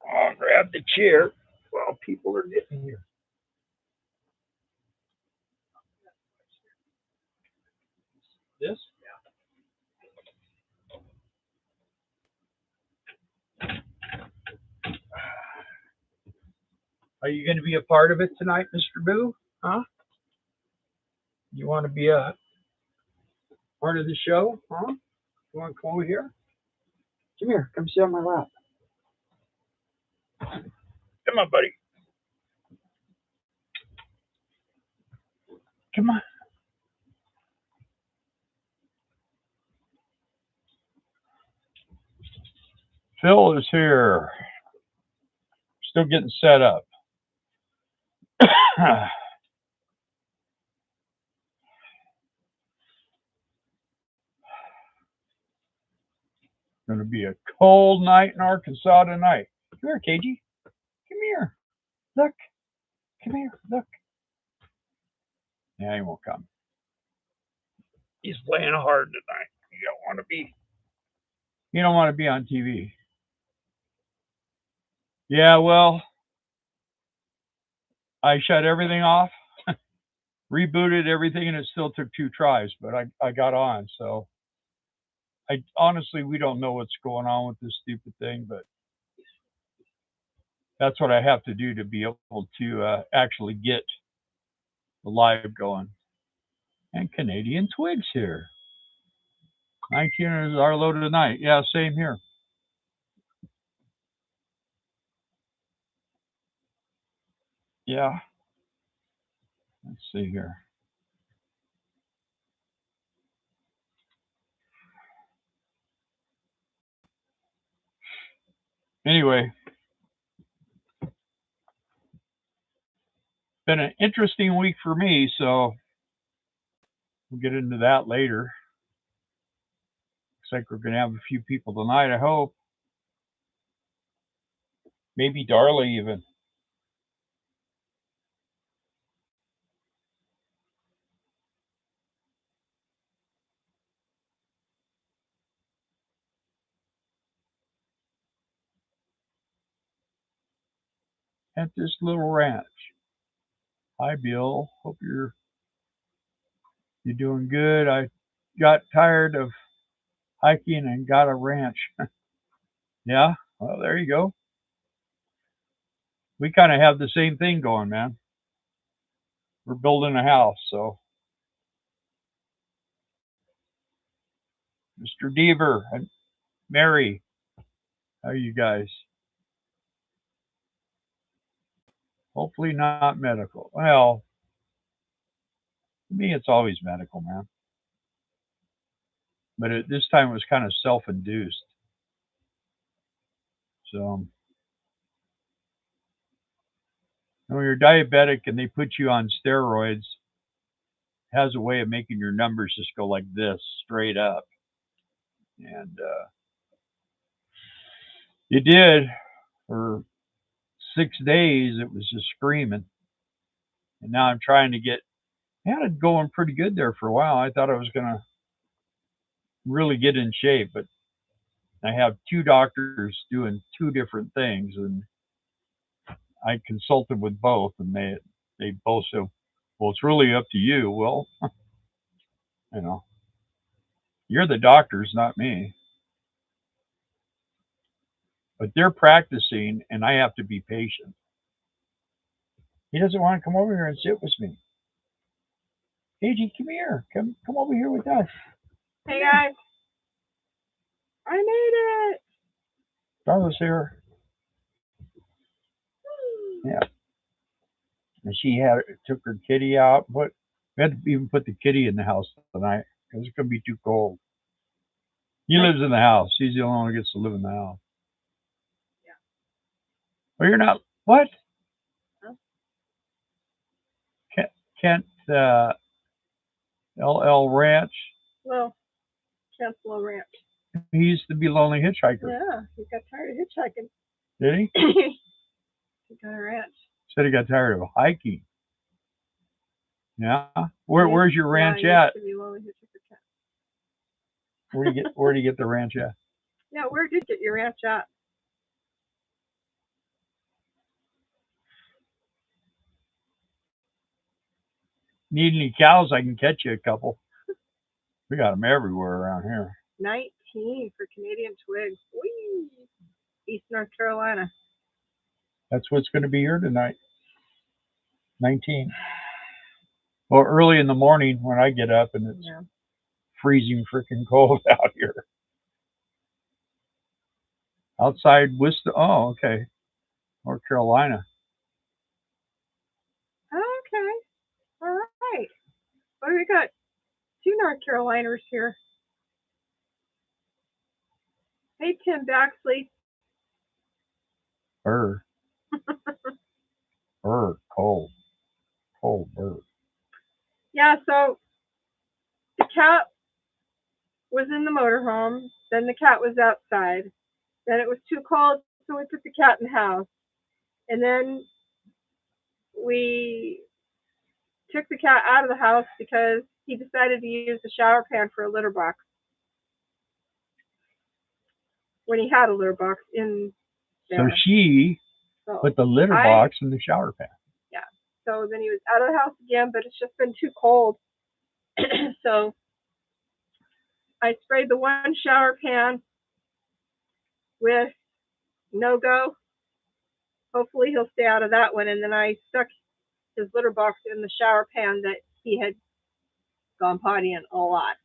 I'll grab the chair while people are getting here. This? Are you going to be a part of it tonight, Mr. Boo? Huh? You want to be a part of the show? Huh? You want to come over here? Come here. Come sit on my lap. Come on, buddy. Come on. Phil is here. Still getting set up. Going to be a cold night in Arkansas tonight. Come here, KG. Come here. Look. Come here. Look. Yeah, he won't come. He's playing hard tonight. You don't want to be. You don't want to be on TV. Yeah, well, I shut everything off, rebooted everything, and it still took 2 tries, but I got on. So I honestly, we don't know what's going on with this stupid thing, but that's what I have to do to be able to actually get the live going. And Canadian Twigs here. 19 is our load of the night. Yeah, same here. Yeah. Let's see here. Anyway, been an interesting week for me, so we'll get into that later. Looks like we're going to have a few people tonight, I hope. Maybe Darla even. At this little ranch. Hi, Bill. Hope you're doing good. I got tired of hiking and got a ranch. Yeah, well, there you go. We kind of have the same thing going, man. We're building a house, so. Mr. Deaver and Mary, how are you guys? Hopefully not medical. Well, to me, it's always medical, man. But this time it was kind of self-induced. So, when you're diabetic and they put you on steroids, it has a way of making your numbers just go like this, straight up. And it did for 6 days. It was just screaming. And now I'm trying to get, I had it going pretty good there for a while. I thought I was going to really get in shape, but I have 2 doctors doing 2 different things, and I consulted with both, and they both said, well, it's really up to you. Well, you know, you're the doctors, not me. But they're practicing, and I have to be patient. He doesn't want to come over here and sit with me. AJ, come here. Come over here with us. Hey, guys. I made it. Darla's here. Yeah. And she took her kitty out. But we had to even put the kitty in the house tonight because it's going to be too cold. He lives in the house. He's the only one who gets to live in the house. Yeah. Well, you're not. What? Huh? Kent LL Ranch. Well, Kent's Little Ranch. He used to be Lonely Hitchhiker. Yeah, he got tired of hitchhiking. Did he? He got a ranch. Said he got tired of hiking. Yeah. Where's your ranch at? Where do you get the ranch at? Yeah, where did you get your ranch at? need any cows, I can catch you a couple. We got them everywhere around here. 19 for Canadian twigs. Whee! East North Carolina. That's what's going to be here tonight. 19. Well, early in the morning when I get up and it's Yeah. freezing freaking cold out here. Outside Worcester. Oh, okay. North Carolina. Okay. All right. Well, we got 2 North Caroliners here. Hey, Tim Baxley. Bird. Bird. Cold. Cold bird. Yeah, so the cat was in the motorhome. Then the cat was outside. Then it was too cold, so we put the cat in the house. And then we took the cat out of the house because he decided to use the shower pan for a litter box when he had a litter box in So there. she So put the litter box in the shower pan. yeah. So then he was out of the house again, but it's just been too cold. So I sprayed the one shower pan with no-go. Hopefully he'll stay out of that one. And then I stuck his litter box in the shower pan that he had gone potty in a lot.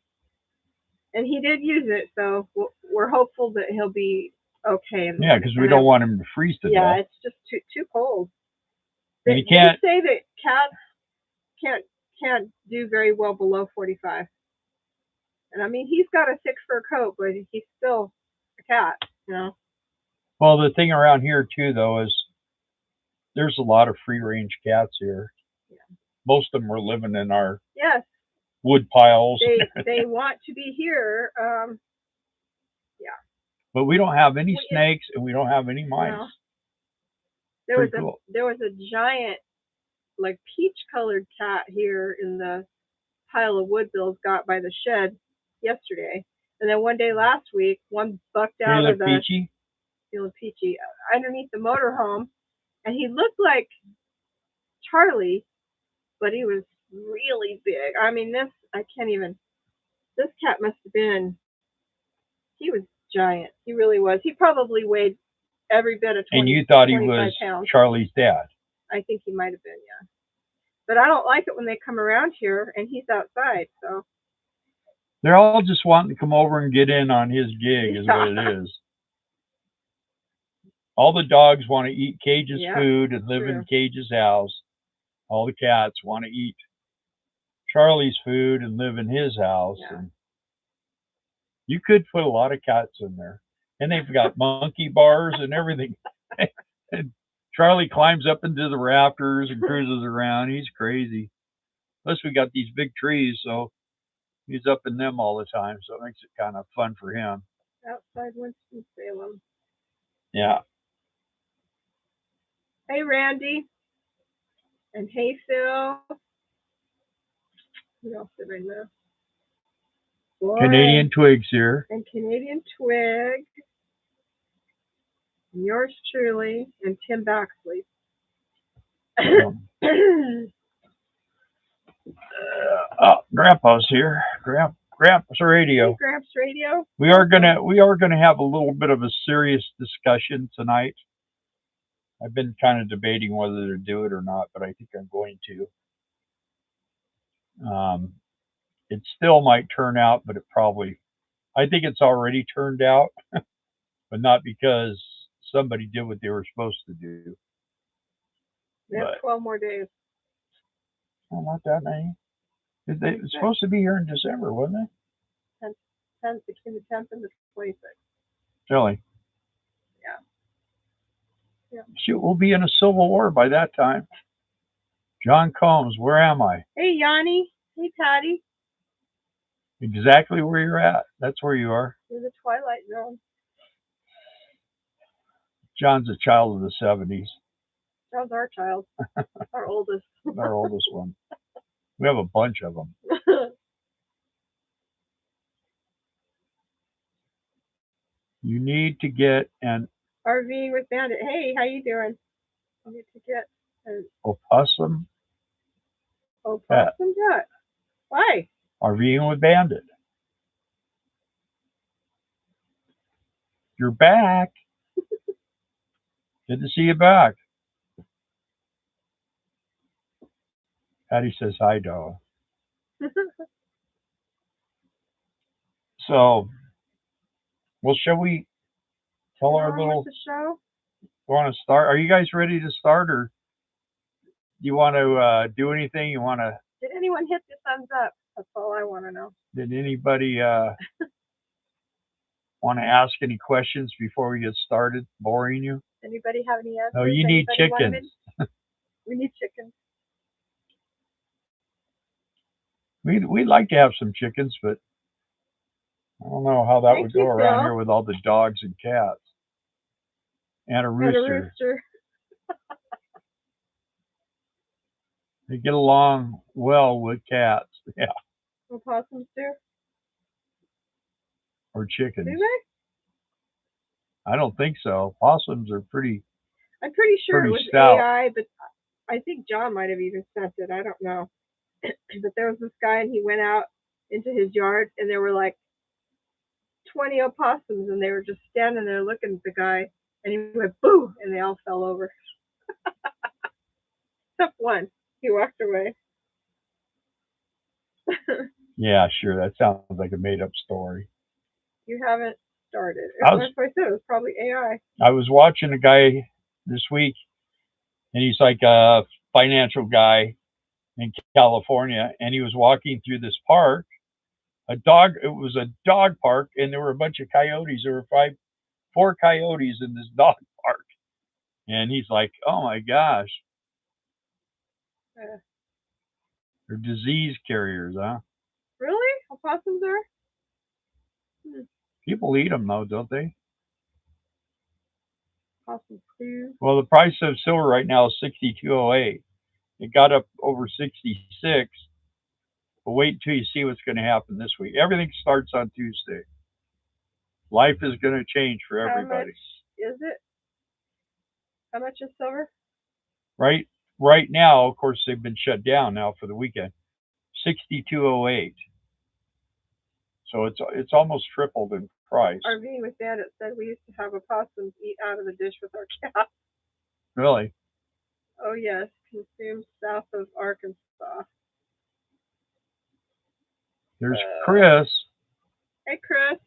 And he did use it, so we're hopeful that he'll be okay. Yeah, because we don't want him to freeze to yeah, death. it's just too cold. And They you can't say that cats can't do very well below 45. And I mean, he's got a thick fur coat, but he's still a cat, you know. Well, the thing around here too, though, is there's a lot of free range cats here. Yeah. Most of them are living in our Yes, wood piles. they want to be here. Yeah. But we don't have any snakes and we don't have any mice. No. There was a giant, like peach colored cat here in the pile of wood Bill's got by the shed yesterday. And then one day last week, one bucked out of the Peachy? Peachy underneath the motorhome, and he looked like Charlie, but he was really big. I mean, this cat must have been, he was giant. He really was. He probably weighed every bit of 20 And you thought he 25 was pounds. Charlie's dad? I think he might have been, yeah. But I don't like it when they come around here and he's outside, so. They're all just wanting to come over and get in on his gig is what it is. All the dogs want to eat Cage's food and live in Cage's house. All the cats want to eat Charlie's food and live in his house. Yeah. And you could put a lot of cats in there. And they've got monkey bars and everything. And Charlie climbs up into the rafters and cruises around. He's crazy. Plus, we got these big trees, so he's up in them all the time. So it makes it kind of fun for him. Outside Winston-Salem. Yeah. Hey, Randy. And hey, Phil. Who else did I know? Boy, Canadian Twigs here. And Canadian Twig. And yours truly. And Tim Baxley. Grandpa's here. Grandpa's radio. Hey, Gramps Radio. We are gonna have a little bit of a serious discussion tonight. I've been kind of debating whether to do it or not, but I think I'm going to. It still might turn out, but I think it's already turned out, but not because somebody did what they were supposed to do. We have 12 more days. Oh, not that many. It was supposed to be here in December, wasn't it? 10th, between the 10th and the 26th. Really? Yeah. Shoot, we'll be in a civil war by that time. John Combs, where am I? Hey, Yanni. Hey, Patty. Exactly where you're at. That's where you are. You're the Twilight Zone. John's a child of the 70s. John's our child. Our oldest. Our oldest one. We have a bunch of them. You need to get an RVing with Bandit. Hey, how you doing? I need to get an opossum. Opossum Cat. Why? RVing with Bandit. You're back. Good to see you back. Patty says hi, dog. So, well, shall we tell our little? The show? Want to start? Are you guys ready to start, or do you want to do anything? You want to? Did anyone hit the thumbs up? That's all I want to know. Did anybody want to ask any questions before we get started? Boring you? Anybody have any answers? No, you need Anybody chickens. We need chickens. We'd like to have some chickens, but I don't know how that would go around here with all the dogs and cats. And a rooster. They get along well with cats. Yeah. Opossums do? Or chickens. Do they? I don't think so. Possums are pretty. I'm pretty sure it was stout. AI, but I think John might have even sent it. I don't know. But there was this guy, and he went out into his yard, and there were like 20 opossums, and they were just standing there looking at the guy, and he went boo, and they all fell over. Except one. He walked away. Yeah, sure. That sounds like a made-up story. You haven't started. That's what I said. It was probably AI. I was watching a guy this week, and he's like a financial guy in California, and he was walking through this park. It was a dog park, and there were a bunch of coyotes. There were 4 coyotes in this dog park. And he's like, oh my gosh. They're disease carriers, huh? Really? Opossums are? People eat them, though, don't they? Opossum stew. Well, the price of silver right now is $62.08. It got up over 66. But wait until you see what's going to happen this week. Everything starts on Tuesday. Life is going to change for everybody. How much is it? How much is silver? Right now, of course, they've been shut down now for the weekend. $62.08. So it's almost tripled in price. RV with Bandit said we used to have opossums eat out of the dish with our cat. Really? Oh yes, consumed south of Arkansas. There's Chris. Hey, Chris.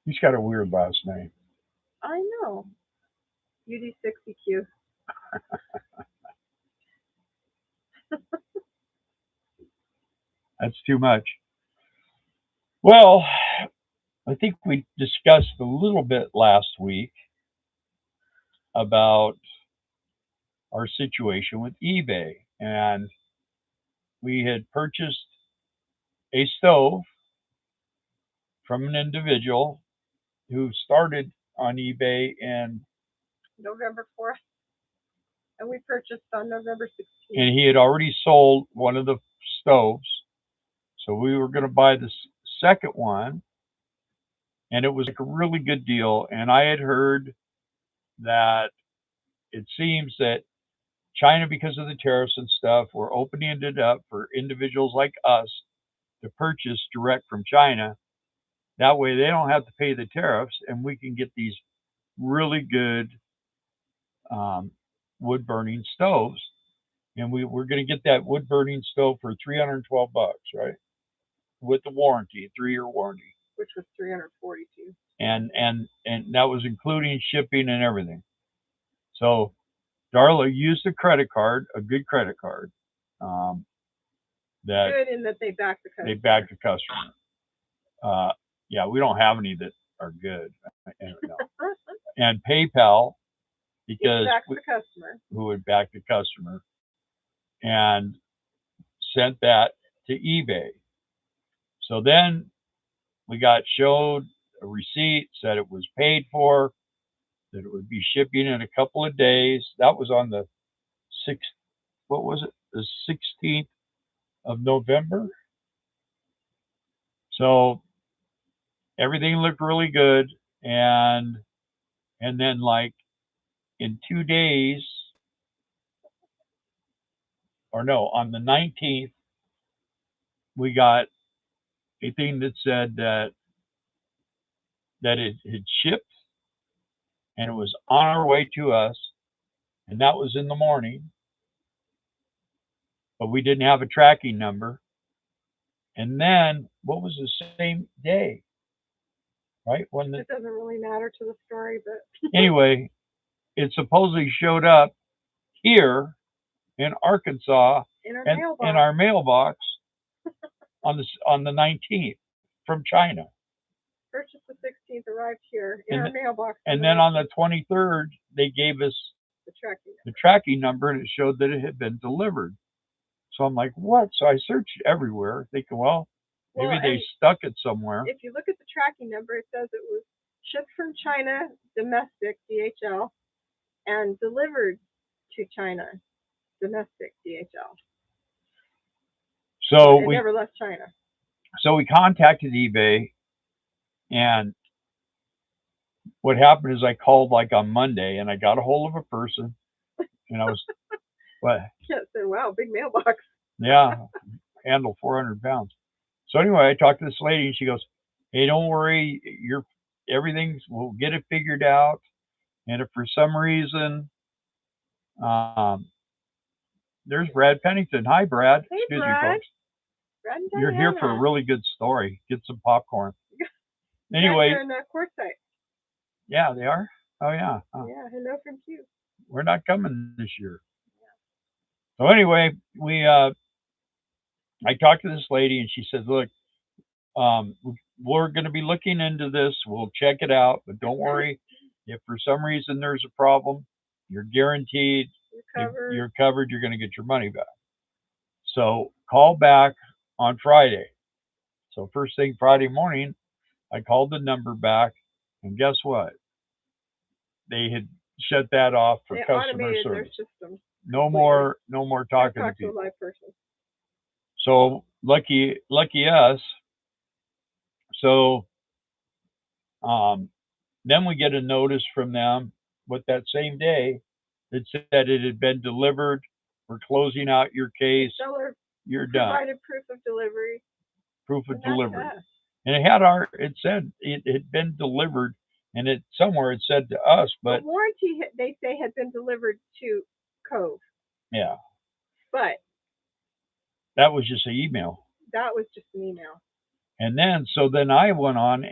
He's got a weird last name. I know. UD60Q. That's too much. Well, I think we discussed a little bit last week about our situation with eBay. And we had purchased a stove from an individual who started on eBay in November 4th. And we purchased on November 16th. And he had already sold one of the stoves. So we were going to buy the second one. And it was like a really good deal. And I had heard that it seems that China, because of the tariffs and stuff, were opening it up for individuals like us to purchase direct from China. That way they don't have to pay the tariffs, and we can get these really good wood burning stoves. And we're going to get that wood burning stove for $312, right? With the warranty, 3-year warranty. Which was $342. And that was including shipping and everything. So Darla used a credit card, a good credit card. That good in that they back the customer. They back the customer. Yeah, we don't have any that are good. And PayPal, because the customer. Who would back the customer, and sent that to eBay. So then we got showed a receipt, said it was paid for, that it would be shipping in a couple of days. That was on the 6th, what was it? The 16th of November. So everything looked really good. And then like in 2 days, or no, on the 19th, we got a thing that said that it had shipped and it was on our way to us, and that was in the morning, but we didn't have a tracking number. And then what was the same day, right? It doesn't really matter to the story, but anyway, it supposedly showed up here in Arkansas in our and mailbox. in our mailbox on the 19th from China. Purchase the 16th arrived here in our mailbox. And then on the 23rd, they gave us the tracking number, and it showed that it had been delivered. So I'm like, what? So I searched everywhere, thinking, well, maybe they stuck it somewhere. If you look at the tracking number, it says it was shipped from China, domestic, DHL, and delivered to China, domestic, DHL. So it never left China. So we contacted eBay, and what happened is I called like on Monday, and I got a hold of a person, and I was, what? Yeah, so wow, big mailbox. Yeah, handle 400 pounds. So anyway, I talked to this lady, and she goes, "Hey, don't worry, we'll get it figured out. And if for some reason, there's Brad Pennington. Hi, Brad. Hey, Excuse Brad. me, folks. Brad and You're here for a really good story. Get some popcorn. Anyway, they're in Quartzsite. Yeah, they are. Oh yeah. Yeah, hello from Q. We're not coming this year. Yeah. So anyway, I talked to this lady, and she said, "Look, we're going to be looking into this. We'll check it out, but don't worry. If for some reason there's a problem, you're guaranteed. You're covered. You're going to get your money back. So call back on Friday." So first thing Friday morning, I called the number back, and guess what? They had shut that off for customer service. No more talking to people. A live person. So lucky us. So then we get a notice from them with that same day that said it had been delivered. We're closing out your case. You're done. Provided proof of delivery. Proof of delivery. And it said it had been delivered, and somewhere it said to us, but the warranty they say had been delivered to Cove. Yeah. But that was just an email. That was just an email. And then I went on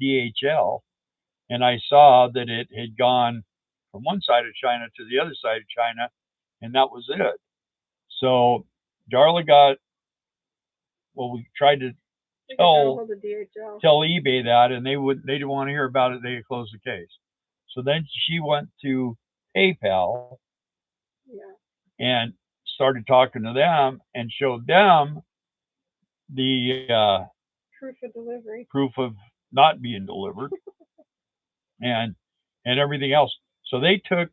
DHL, and I saw that it had gone from one side of China to the other side of China, and that was it. So Darla we tried to tell eBay that, and they didn't want to hear about it. They had closed the case. So then she went to PayPal, and started talking to them and showed them the proof of not being delivered, and everything else. So they took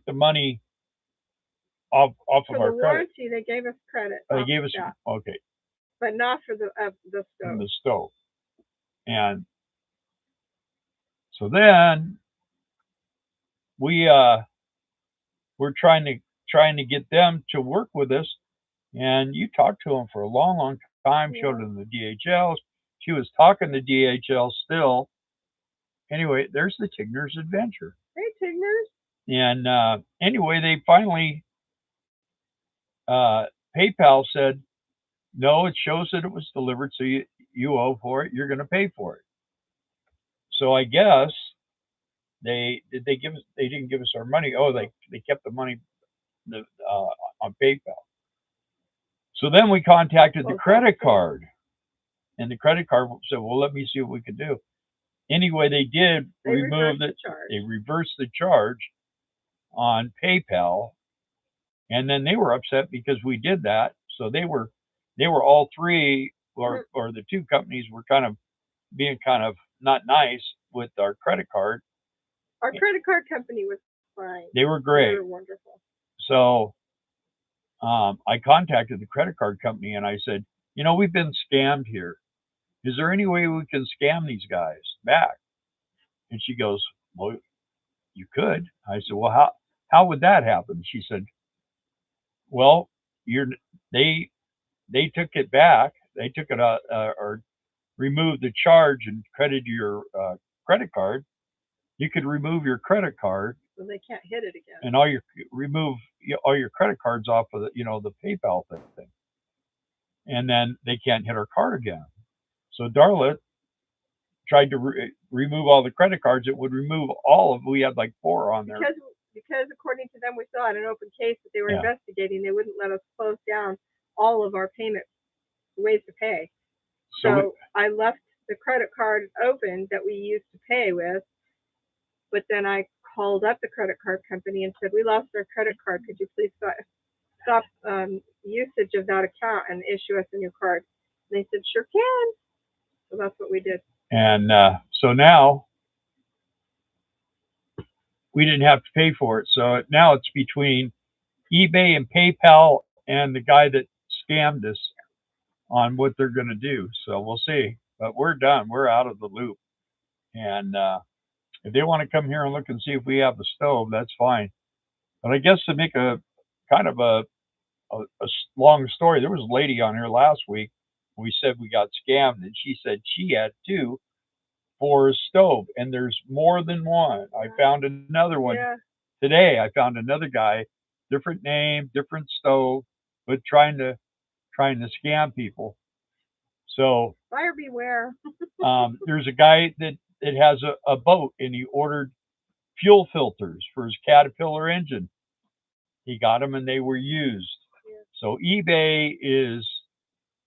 the money off of our credit. They gave us credit. They gave us okay, but not for the stove. The stove, and so then we're trying to get them to work with us, and you talked to them for a long time. Yeah. Showed them the DHLs. She was talking to DHL still. Anyway, there's the Tigner's adventure. Hey, Tigner's. And anyway, they finally PayPal said, no, it shows that it was delivered, so you owe for it. You're going to pay for it. So I guess they didn't give us our money. Oh, they kept the money on PayPal. So then we contacted the credit card, and the credit card said, well, let me see what we can do. Anyway, they did remove it. They reversed the charge on PayPal, and then they were upset because we did that. So they were all three, or the two companies were being not nice with our credit card. Our credit card company was fine. They were great. They were wonderful. So I contacted the credit card company, and I said, we've been scammed here. Is there any way we can scam these guys back? And she goes, well, you could. I said, well, how would that happen? She said, well, you're they they took it back. They took it out or removed the charge and credited your credit card. You could remove your credit card So they can't hit it again. and all your credit cards off of the PayPal thing, and then they can't hit our card again. So Darla tried to remove all the credit cards. It would remove all of. We had like four on there. Because according to them, we still had an open case that they were Yeah. investigating. They wouldn't let us close down all of our payment ways to pay. So So I left the credit card open that we used to pay with, but then I called up the credit card company and said, we lost our credit card. Could you please stop usage of that account and issue us a new card? And they said, sure can. So that's what we did. and so now we didn't have to pay for it. So now it's between eBay and PayPal and the guy that scammed us on what they're going to do. So we'll see. But we're done. We're out of the loop. And if they want to come here and look and see if we have a stove, that's fine. But I guess to make a kind of a long story, there was a lady on here last week. We said we got scammed, and she said she had two for a stove, and there's more than one. I found another one today. I found another guy, different name, different stove, but trying to scam people. So buyer beware. there's a guy that has a boat, and he ordered fuel filters for his Caterpillar engine. He got them, and they were used. Yeah. So eBay is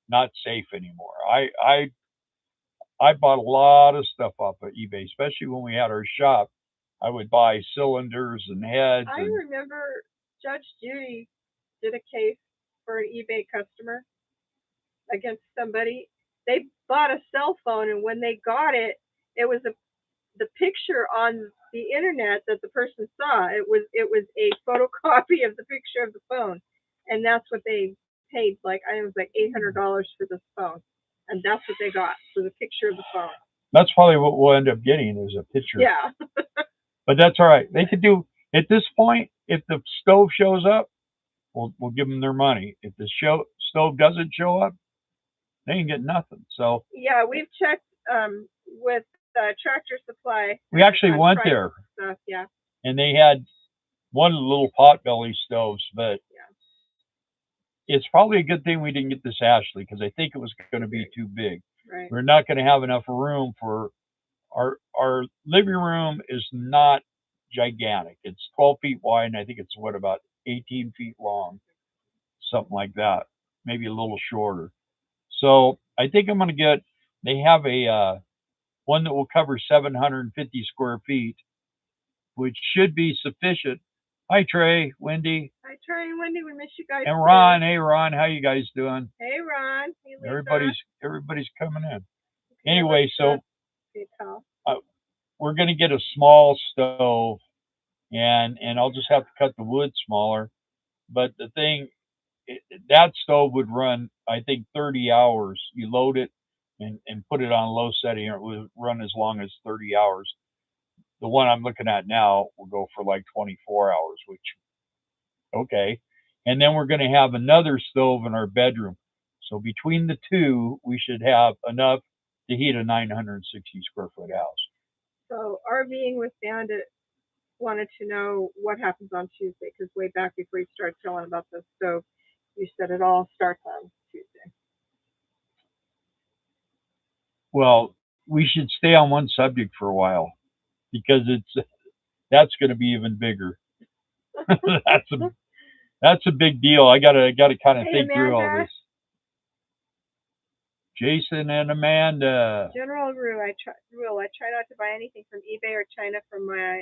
not safe anymore. I bought a lot of stuff off of eBay, especially when we had our shop. I would buy cylinders and heads. I remember Judge Judy did a case for an eBay customer against somebody. They bought a cell phone, and when they got it, it was the picture on the internet that the person saw. It was a photocopy of the picture of the phone, and that's what they paid. Like it was like $800 for this phone, and that's what they got for the picture of the phone. That's probably what we'll end up getting is a picture. Yeah. But that's all right. They could do at this point. If the stove shows up, we'll give them their money. If the stove doesn't show up, they ain't get nothing. So yeah, we've checked with Tractor Supply. We actually went there. Stuff, yeah. And they had one of the little potbelly stoves, but it's probably a good thing we didn't get this Ashley because I think it was going to be too big. Right. We're not going to have enough room for our living room is not gigantic. It's 12 feet wide, and I think it's about 18 feet long, something like that, maybe a little shorter. So I think I'm going to get. They have a one that will cover 750 square feet, which should be sufficient. Hi Trey, Wendy. Hi Trey and Wendy, we miss you guys. And Ron, hey Ron, how you guys doing? Hey Ron. Hey Lisa. Everybody's coming in. Anyway, so we're going to get a small stove, and I'll just have to cut the wood smaller. But the thing, that stove would run, I think, 30 hours. You load it and put it on low setting, and it would run as long as 30 hours. The one I'm looking at now will go for like 24 hours, which, okay. And then we're going to have another stove in our bedroom. So between the two, we should have enough to heat a 960 square foot house. So RVing with Bandit wanted to know what happens on Tuesday, because way back before you started telling about the stove, you said it all starts on Tuesday. Well, we should stay on one subject for a while because that's going to be even bigger. that's a big deal. I gotta kind of think through all this. Jason and Amanda. General rule: I try not to buy anything from eBay or China from a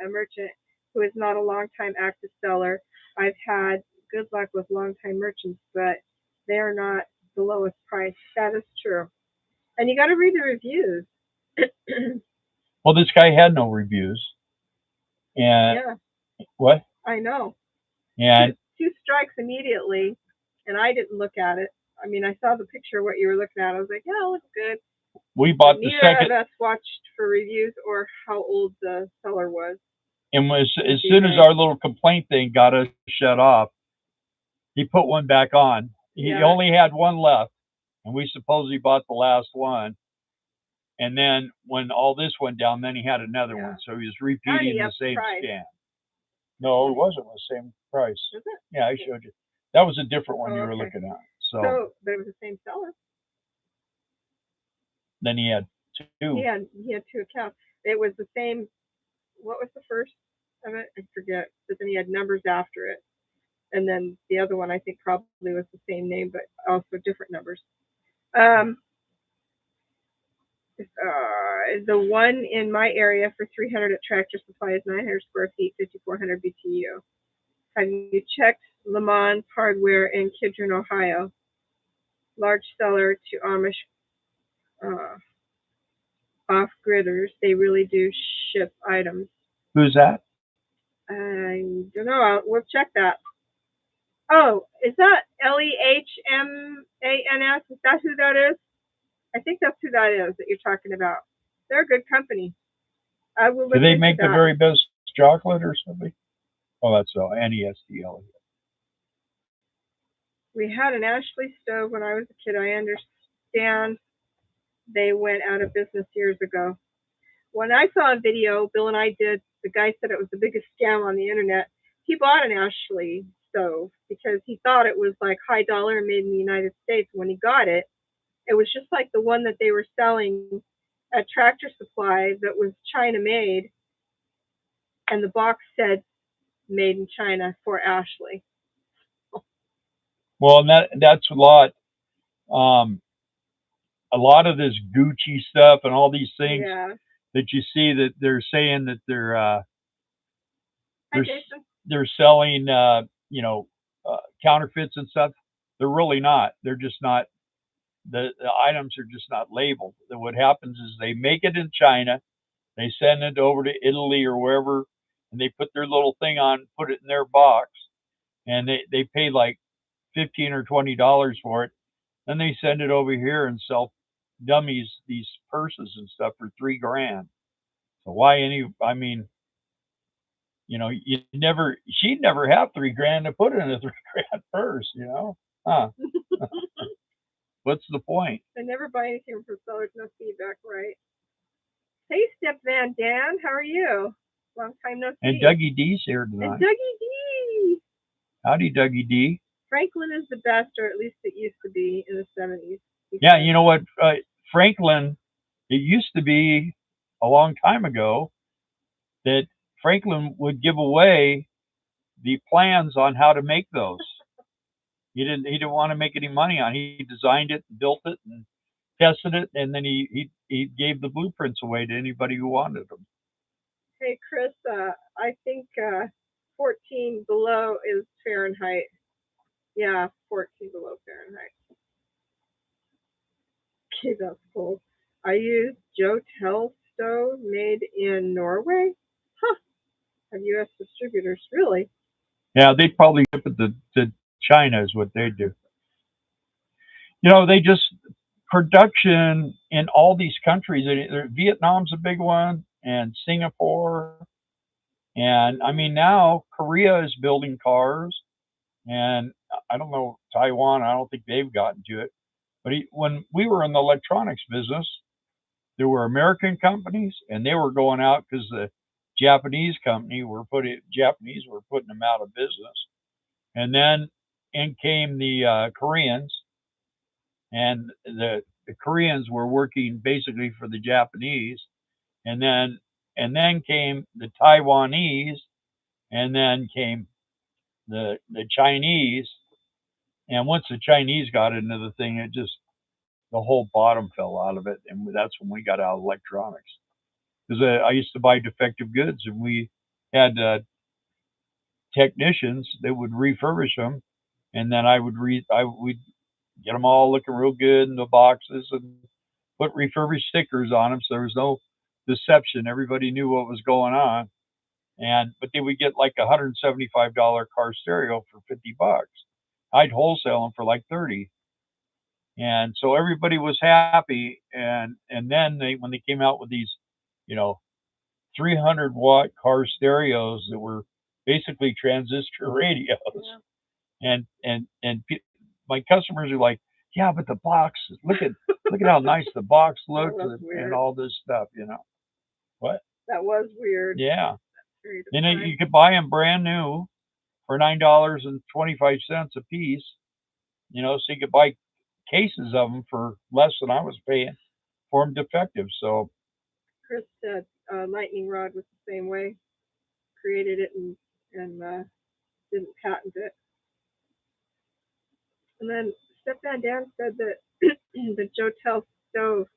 merchant who is not a long-time active seller. I've had good luck with long-time merchants, but they are not the lowest price. That is true. And you got to read the reviews. Well, this guy had no reviews. And yeah. What? I know. And two strikes immediately, and I didn't look at it. I mean, I saw the picture of what you were looking at. I was like, yeah, it looks good. We bought the second. Neither of us watched for reviews or how old the seller was. And as be soon as great. our little complaint thing got us shut off, he put one back on. He Yeah. only had one left, and we supposedly bought the last one. And then when all this went down, then he had another Yeah. one. So he was How do repeating you the up the same price? scam. No, it wasn't the same price. Is it? Yeah, I showed you. That was a different one Oh, you were okay. looking at. So, but it was the same seller. Then he had two. He had two accounts. It was the same. What was the first of it? I forget. But then he had numbers after it, and then the other one I think probably was the same name, but also different numbers. Um, the one in my area for 300 at Tractor Supply is 900 square feet, 5,400 BTU. Have you checked Lamont Hardware in Kidron, Ohio? Large seller to Amish uh, off-gridders. They really do ship items. Who's that? I don't know. We'll check that. Oh, is that Lehmans? Is that who that is? I think that's who that is that you're talking about. They're a good company. I will Do look they into make the that. very best chocolate or something? Oh, that's NESTL. We had an Ashley stove when I was a kid. I understand they went out of business years ago. When I saw a video Bill and I did, the guy said it was the biggest scam on the internet. He bought an Ashley stove because he thought it was like high dollar and made in the United States. When he got it, it was just like the one that they were selling at Tractor Supply that was China made, and the box said made in China for Ashley. Well, and that's um, a lot of this Gucci stuff and all these things Yeah. that you see that they're saying that Hi, they're Jason. they're selling counterfeits and stuff. They're really not. They're just not. The items are just not labeled. And what happens is they make it in China, they send it over to Italy or wherever, and they put their little thing on, put it in their box, and they pay like $15 or $20 for it. Then they send it over here and sell dummies these purses and stuff for $3 grand. So why any? I mean, she'd never have $3 grand to put in a $3 grand purse, Huh? What's the point? I never buy anything from sellers, no feedback, right? Hey, Step Van Dan, how are you? Long time no see. And Dougie D's here And tonight. Dougie D. Howdy, Dougie D. Franklin is the best, or at least it used to be in the 70s. Yeah, you know what? Franklin, it used to be a long time ago that Franklin would give away the plans on how to make those. He didn't want to make any money on it. He designed it, built it, and tested it, and then he gave the blueprints away to anybody who wanted them. Hey, Chris, I think 14 below is Fahrenheit. Yeah, 14 below Fahrenheit. Okay, that's cool. I use Joe Tell stove made in Norway. Huh. Have U.S. distributors, really? Yeah, they'd probably ship it to China is what they do. They just production in all these countries. Vietnam's a big one, and Singapore, and I mean now Korea is building cars, and I don't know Taiwan. I don't think they've gotten to it. But when we were in the electronics business, there were American companies, and they were going out because the Japanese were putting them out of business, and then in came the Koreans, and the Koreans were working basically for the Japanese, and then came the Taiwanese, and then came the Chinese, and once the Chinese got into the thing, it just the whole bottom fell out of it, and that's when we got out of electronics. Because I used to buy defective goods, and we had technicians that would refurbish them, and then we'd get them all looking real good in the boxes and put refurbished stickers on them, so there was no deception. Everybody knew what was going on. But they would get like $175 car stereo for $50. I'd wholesale them for like 30. And so everybody was happy. And then when they came out with these, you know, 300-watt car stereos that were basically transistor radios. Yeah. And my customers are like, yeah, but the box, look at how nice the box That looks was and weird. all this stuff, you know. What? That was weird. Yeah. Period of And time. you could buy them brand new for $9.25 a piece, you know, so you could buy cases of them for less than I was paying for them defective. So, Chris said lightning rod was the same way. Created it and didn't patent it. And then Steph Van Dam said that the Jotel stove,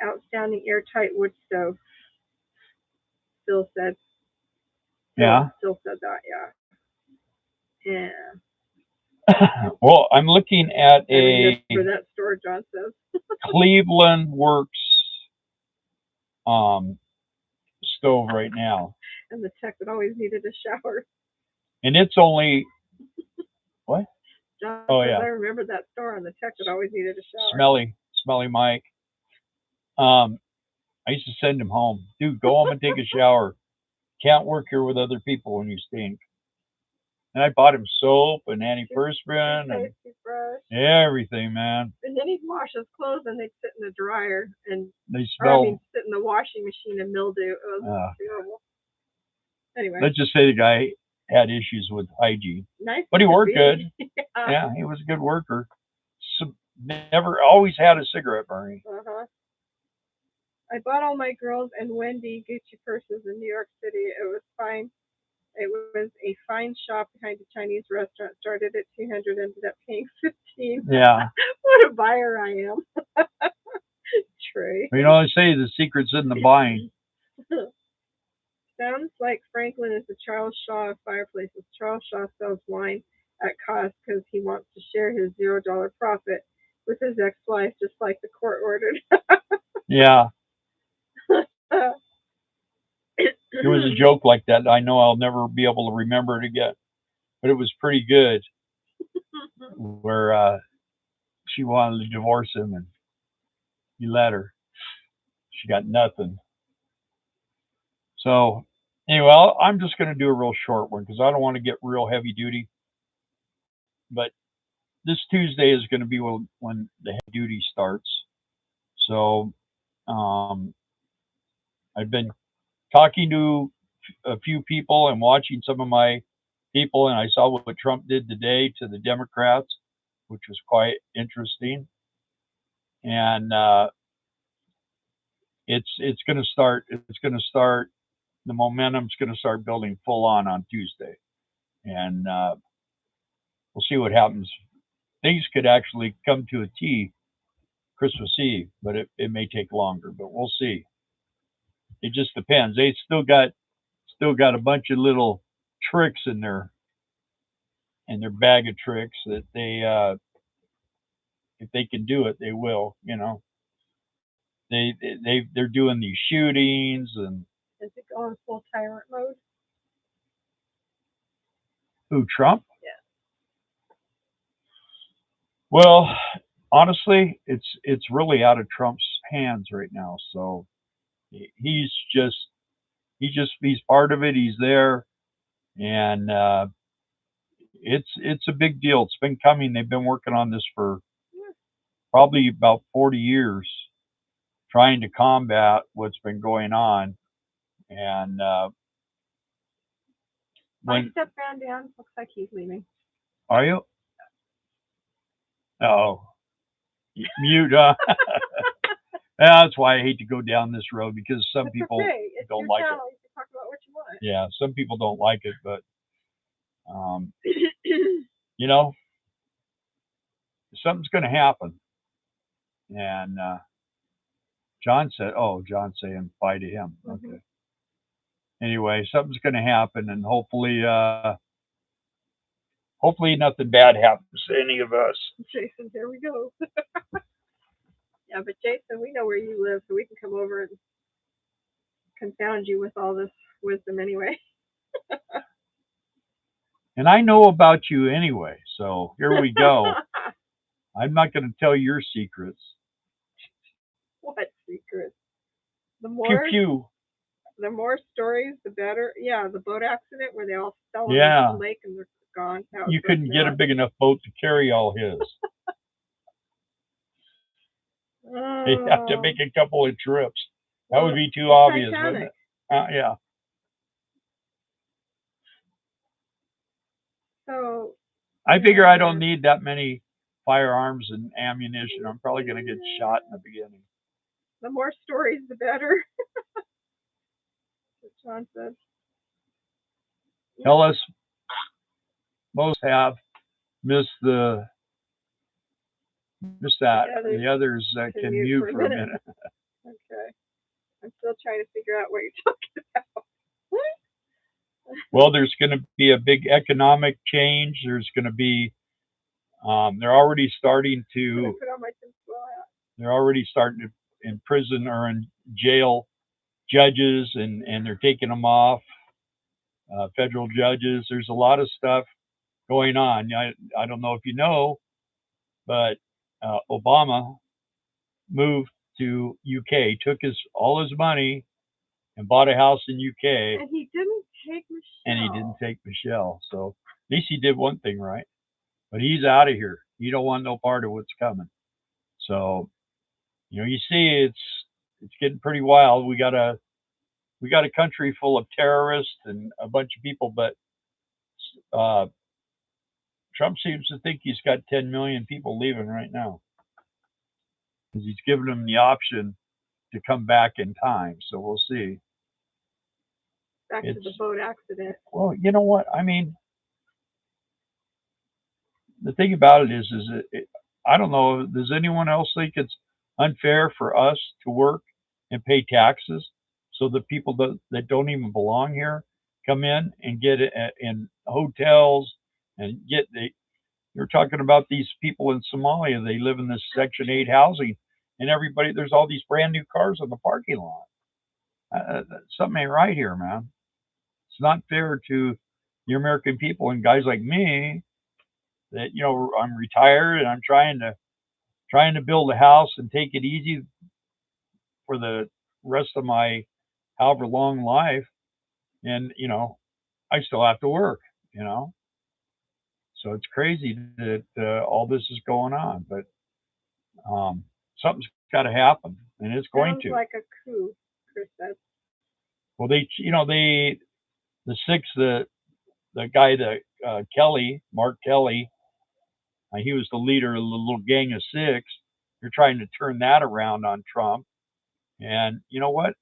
outstanding airtight wood stove, still said yeah. still said that, yeah. Yeah. Well, I'm looking at I remember that store, John says. Cleveland Works um, stove right now, And the tech that always needed a shower. and it's only what? John Oh says, yeah, I remember that store and the tech that always needed a shower. smelly Mike. I used to send him home, dude. Go home and take a shower. Can't work here with other people when you stink. And I bought him soap and antiperspirant and Toothbrush. everything, man. And then he'd wash his clothes and they'd sit in the dryer and They smell. sit in the washing machine and mildew. It was terrible. Anyway. Let's just say the guy had issues with hygiene. Nice. But he worked good. Yeah, he was a good worker. So, never, always had a cigarette burning. Uh-huh. I bought all my girls and Wendy Gucci purses in New York City. It was fine. It was a fine shop behind a Chinese restaurant. Started at 200, ended up paying 15. Yeah. What a buyer I am. Trey. You know, they say the secret's in the buying. Sounds like Franklin is the Charles Shaw of fireplaces. Charles Shaw sells wine at cost because he wants to share his $0 profit with his ex-wife, just like the court ordered. Yeah. It was a joke like that. I know I'll never be able to remember it again, but it was pretty good. Where she wanted to divorce him, and he let her. She got nothing. So anyway, I'm just going to do a real short one because I don't want to get real heavy duty. But this Tuesday is going to be when the heavy duty starts. So I've been talking to a few people and watching some of my people, and I saw what Trump did today to the Democrats, which was quite interesting. And it's going to start. It's going to start. The momentum's going to start building full on Tuesday, and we'll see what happens. Things could actually come to a T Christmas Eve, but it may take longer. But we'll see. It just depends. They still got a bunch of little tricks in their bag of tricks that they if they can do it, they will. You know, they're doing these shootings and. Is it going full tyrant mode? Who, Trump? Yeah. Well, honestly, it's really out of Trump's hands right now. So he's part of it. He's there, and it's a big deal. It's been coming. They've been working on this for probably about 40 years, trying to combat what's been going on. And my step Van Dam looks like he's leaving. Are you? Oh, mute. Yeah, that's why I hate to go down this road because some people don't like it. You can talk about what you want. Yeah, some people don't like it, but you know, something's going to happen. And John's saying bye to him. Mm-hmm. Okay. Anyway, something's going to happen, and hopefully nothing bad happens to any of us. Jason, here we go. Yeah, but Jason, we know where you live, so we can come over and confound you with all this wisdom anyway. And I know about you anyway, so here we go. I'm not going to tell your secrets. What secrets? The Pew more pew. the more stories, the better. Yeah, the boat accident where they all fell in Yeah. the lake and they're gone. That was You so couldn't get a sad. big enough boat to carry all his. They have to Oh, make a couple of trips. That would well, be too the obvious, wouldn't Titanic. it? Yeah. So, I you figure know, I don't need that many firearms and ammunition. I'm probably going to get shot in the beginning. the more stories, the better. What John said. Tell us, most have missed that. The others Can can mute mute for a for a minute. minute. Okay. I'm still trying to figure out what you're talking about. Well, there's going to be a big economic change. There's going to be they're already starting to Put on my tinfoil hat. they're already starting to imprison or in jail judges, and they're taking them off. Federal judges. There's a lot of stuff going on. I don't know if you know, but Obama moved to UK, took all his money and bought a house in UK, And he didn't take Michelle. and he didn't take Michelle. So at least he did one thing right. But he's out of here. He don't want no part of what's coming. So you see, it's getting pretty wild. We got a country full of terrorists and a bunch of people, but uh, Trump seems to think he's got 10 million people leaving right now because he's given them the option to come back in time. So we'll see. Back to the boat accident. Well, you know what? I mean, the thing about it is I don't know. Does anyone else think it's unfair for us to work and pay taxes so that people that don't even belong here come in and get it in hotels and get you're talking about these people in Somalia. They live in this Section 8 housing, and there's all these brand new cars in the parking lot. Something ain't right here, man. It's not fair to the American people and guys like me that I'm retired and I'm trying to build a house and take it easy for the rest of my however long life, and I still have to work. You know, so it's crazy that all this is going on, but something's got to happen, and it's going Sounds to. like a coup, Chris said. Well, the six, the guy, Kelly, Mark Kelly, he was the leader of the little gang of six. They're trying to turn that around on Trump, and you know what?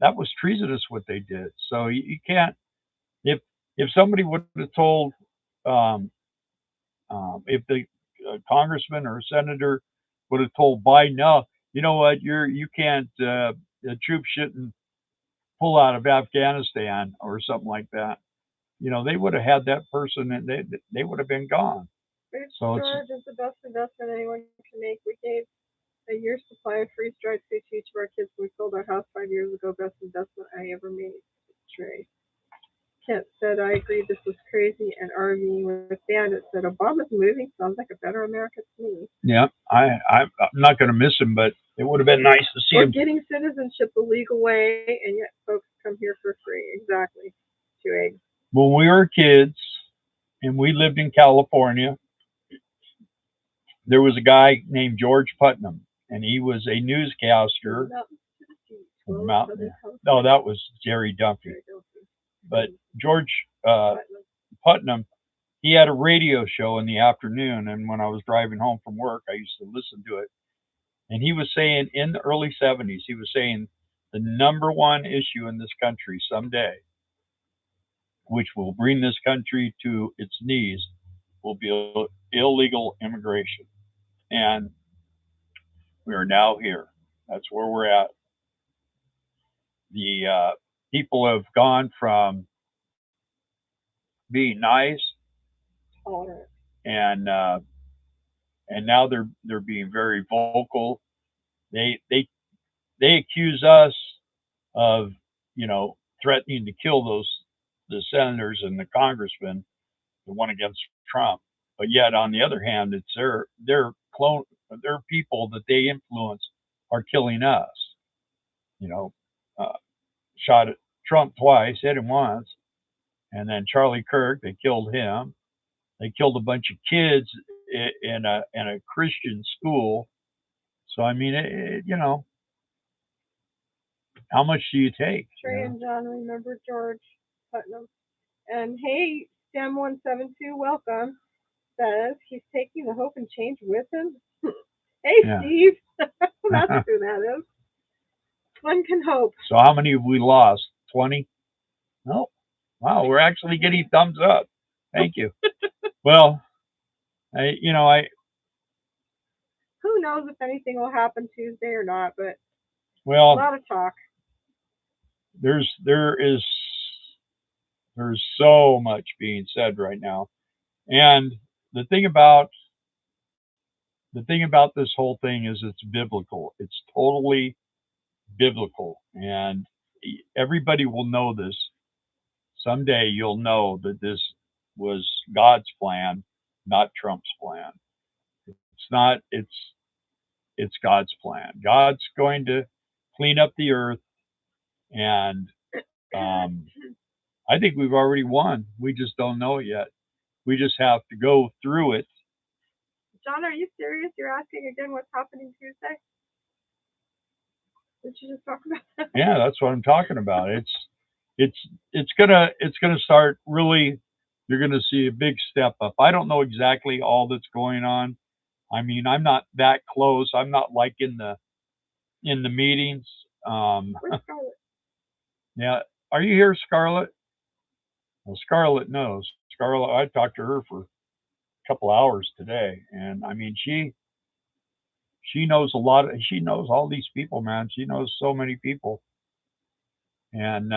That was treasonous what they did. So you can't. If somebody would have told, um, if the congressman or senator would have told Biden, no, you know what, you can't. The troops shouldn't pull out of Afghanistan or something like that. They would have had that person, and they would have been gone. So Storage is the best investment anyone can make. We gave a year's supply of freeze-dried food to each of our kids when we sold our house 5 years ago. Best investment I ever made. Trey. Kent said, I agree this was crazy, and arguing with Bandit said, Obama's moving sounds like a better America to me. Yeah, I'm not going to miss him, but it would have been nice to see him. Getting citizenship the legal way, and yet folks come here for free. Exactly. 2 eggs. When we were kids and we lived in California, there was a guy named George Putnam, and he was a newscaster from the mountain. No, that was Jerry Duffy. But George Putnam, he had a radio show in the afternoon, and when I was driving home from work, I used to listen to it. And he was saying in the early 70s, he was saying the number one issue in this country someday, which will bring this country to its knees, will be illegal immigration. And we are now here. That's where we're at. The people have gone from being nice, and now they're being very vocal. They they they accuse us of threatening to kill the senators and the congressmen, the one against Trump. But yet, on the other hand, it's their people that they influence are killing us. you know, uh, shot at Trump twice, hit him once, and then Charlie Kirk, they killed him. They killed a bunch of kids in a Christian school. So I mean, how much do you take? Trey and John remember George Putnam. And hey, Stem172, welcome. Says he's taking the hope and change with him. Hey, Yeah. Steve. That's who that is. One can hope. So how many have we lost? 20? No. Wow, we're actually getting thumbs up. Thank you. Well, I who knows if anything will happen Tuesday or not, but a well, lot of talk. there's so much being said right now. And the thing about this whole thing is it's biblical. It's totally biblical. And everybody will know this. Someday you'll know that this was God's plan, not Trump's plan. It's not it's God's plan. God's going to clean up the earth, and I think we've already won. We just don't know it yet. We just have to go through it. John, are you serious? You're asking again what's happening Tuesday? Did you just talk about that? Yeah, that's what I'm talking about. It's gonna start really. You're gonna see a big step up. I don't know exactly all that's going on. I mean, I'm not that close. I'm not like in the meetings. Where's Scarlett? Yeah, are you here, Scarlett? Well, Scarlett knows. Scarlett, I talked to her for a couple hours today, and I mean, she knows a lot. She knows all these people, man. She knows so many people, and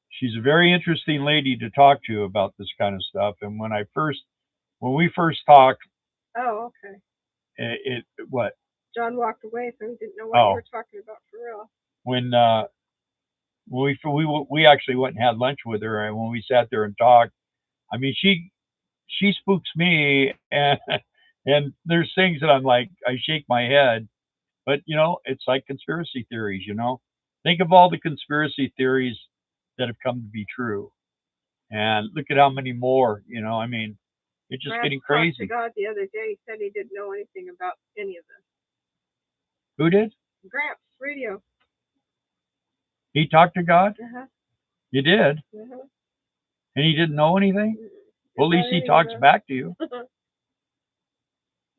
she's a very interesting lady to talk to about this kind of stuff. And when we first talked, oh, okay. What? John walked away, so he didn't know what you were talking about for real. When we actually went and had lunch with her, and when we sat there and talked, I mean, she spooks me, and and there's things that I'm like, I shake my head, but it's like conspiracy theories. Think of all the conspiracy theories that have come to be true, and look at how many more. I mean, it's just getting crazy. Talked to God the other day. He said he didn't know anything about any of this. Who did? Gramps Radio. He talked to God? Uh-huh. You did? Uh-huh. And he didn't know anything? Well, at least he talks back to you.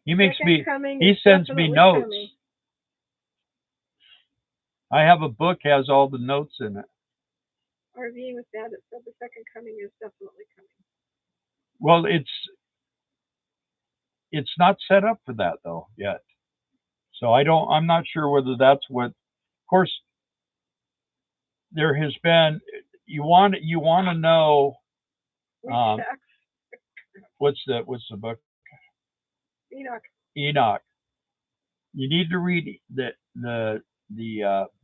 He sends me notes. Coming. I have a book, has all the notes in it. RVing with Dad, it said the second coming is definitely coming. Well, it's not set up for that though yet. So I'm not sure whether that's what. Of course, there has been. You want to know. What's the book? Enoch. You need to read the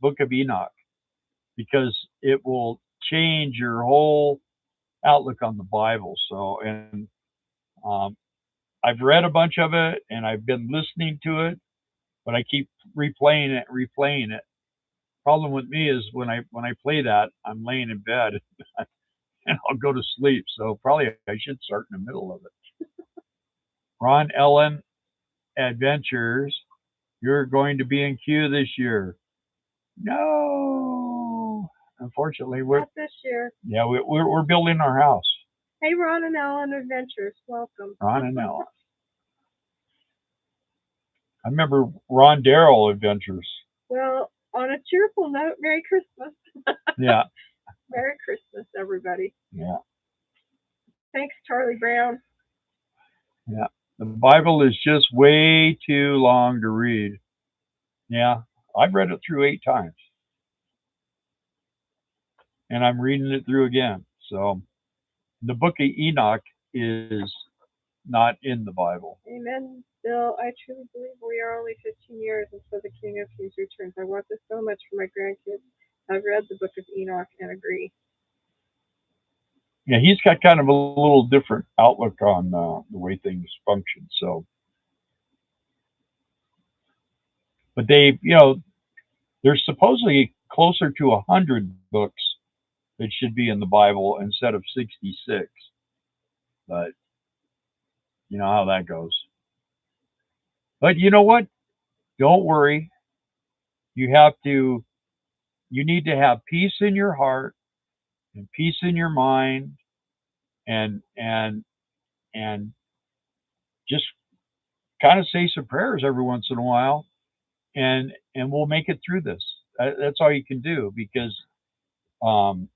book of Enoch, because it will change your whole outlook on the Bible. So, and I've read a bunch of it, and I've been listening to it, but I keep replaying it. Problem with me is when I play that, I'm laying in bed and I'll go to sleep. So probably I should start in the middle of it. Ron Ellen Adventures. You're going to be in queue this year. No, unfortunately, not this year. Yeah, we're building our house. Hey, Ron and Ellen Adventures, welcome. Ron and Ellen. I remember Ron Darrell Adventures. Well, on a cheerful note, Merry Christmas. Yeah. Merry Christmas, everybody. Yeah. Thanks, Charlie Brown. Yeah. The Bible is just way too long to read. Yeah. I've read it through 8 times. And I'm reading it through again. So the book of Enoch is not in the Bible. Amen, Bill. I truly believe we are only 15 years until the King of Kings returns. I want this so much for my grandkids. I've read the book of Enoch and agree. Yeah, he's got kind of a little different outlook on the way things function. So, but they, There's supposedly closer to 100 books that should be in the Bible instead of 66. But you know how that goes. But you know what? Don't worry. You have to. You need to have peace in your heart and peace in your mind, and and just kind of say some prayers every once in a while, and we'll make it through this. That's all you can do because um,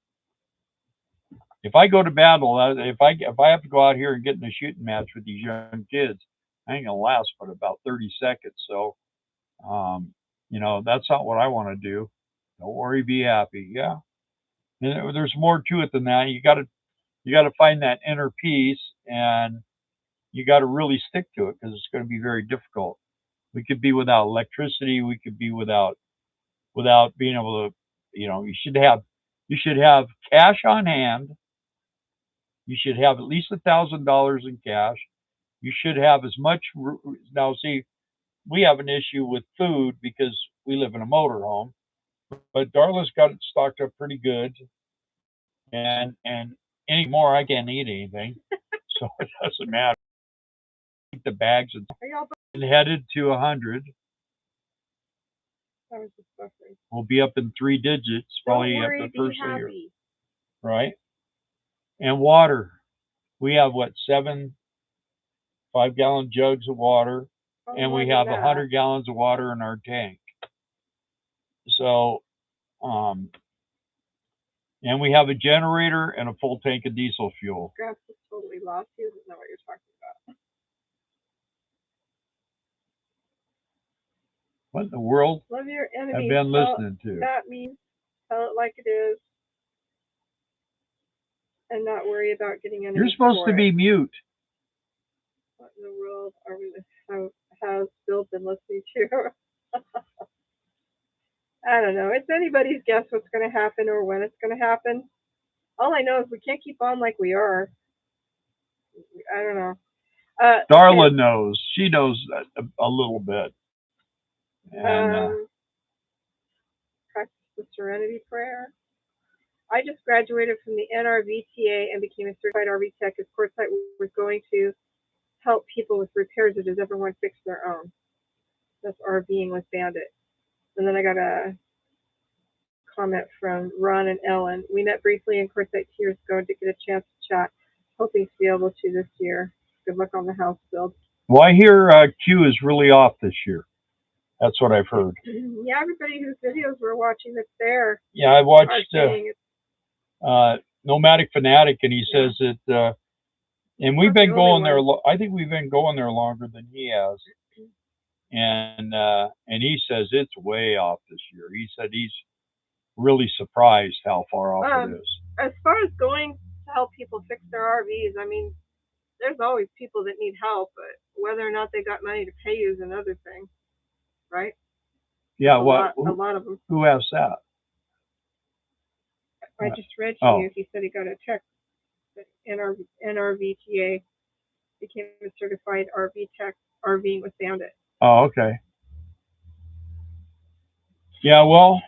if I go to battle, if I have to go out here and get in a shooting match with these young kids, I ain't gonna last but about 30 seconds. So um, that's not what I want to do. Don't worry, be happy. Yeah, and there's more to it than that. You got to find that inner peace, and you got to really stick to it because it's going to be very difficult. We could be without electricity. We could be without being able to. You should have cash on hand. You should have at least $1,000 in cash. You should have as much. Now, see, we have an issue with food because we live in a motorhome, but Darla's got it stocked up pretty good, and anymore I can't eat anything, so it doesn't matter. The bags and headed to 100. We'll be up in 3 digits probably after the first of the year, right? And water. We have what 7 5-gallon jugs of water, and we have 100 gallons of water in our tank. So, and we have a generator and a full tank of diesel fuel. Grass is totally lost. He doesn't know what you're talking about. What in the world Love your enemies. I've been listening to? That means tell it like it is, and not worry about getting enemies. You're supposed to be mute. What in the world are we? Has Bill been listening to? I don't know. It's anybody's guess what's going to happen or when it's going to happen. All I know is we can't keep on like we are. I don't know. Darla knows. She knows a little bit. And practice the Serenity Prayer. I just graduated from the NRVTA and became a certified RV tech. As Quartzsite was going to help people with repairs, or does everyone fix their own? That's RVing with Bandit. And then I got a comment from Ron and Ellen. We met briefly in Quartzsite 2 years ago to get a chance to chat. Hoping to be able to this year. Good luck on the house build. Well, I hear Q is really off this year. That's what I've heard. Yeah, everybody whose videos we're watching that's there. Yeah, I watched Nomadic Fanatic, and he says that, and we've been going there. I think we've been going there longer than he has, and he says it's way off this year. He said he's really surprised how far off it is. As far as going to help people fix their RVs, I mean, there's always people that need help, but whether or not they got money to pay you is another thing, right? Yeah, a lot of them. Who asked that? I just read to you. He said he got a text that NRVTA became a certified RV tech, RVing with Bandit. Oh, okay. Yeah, well,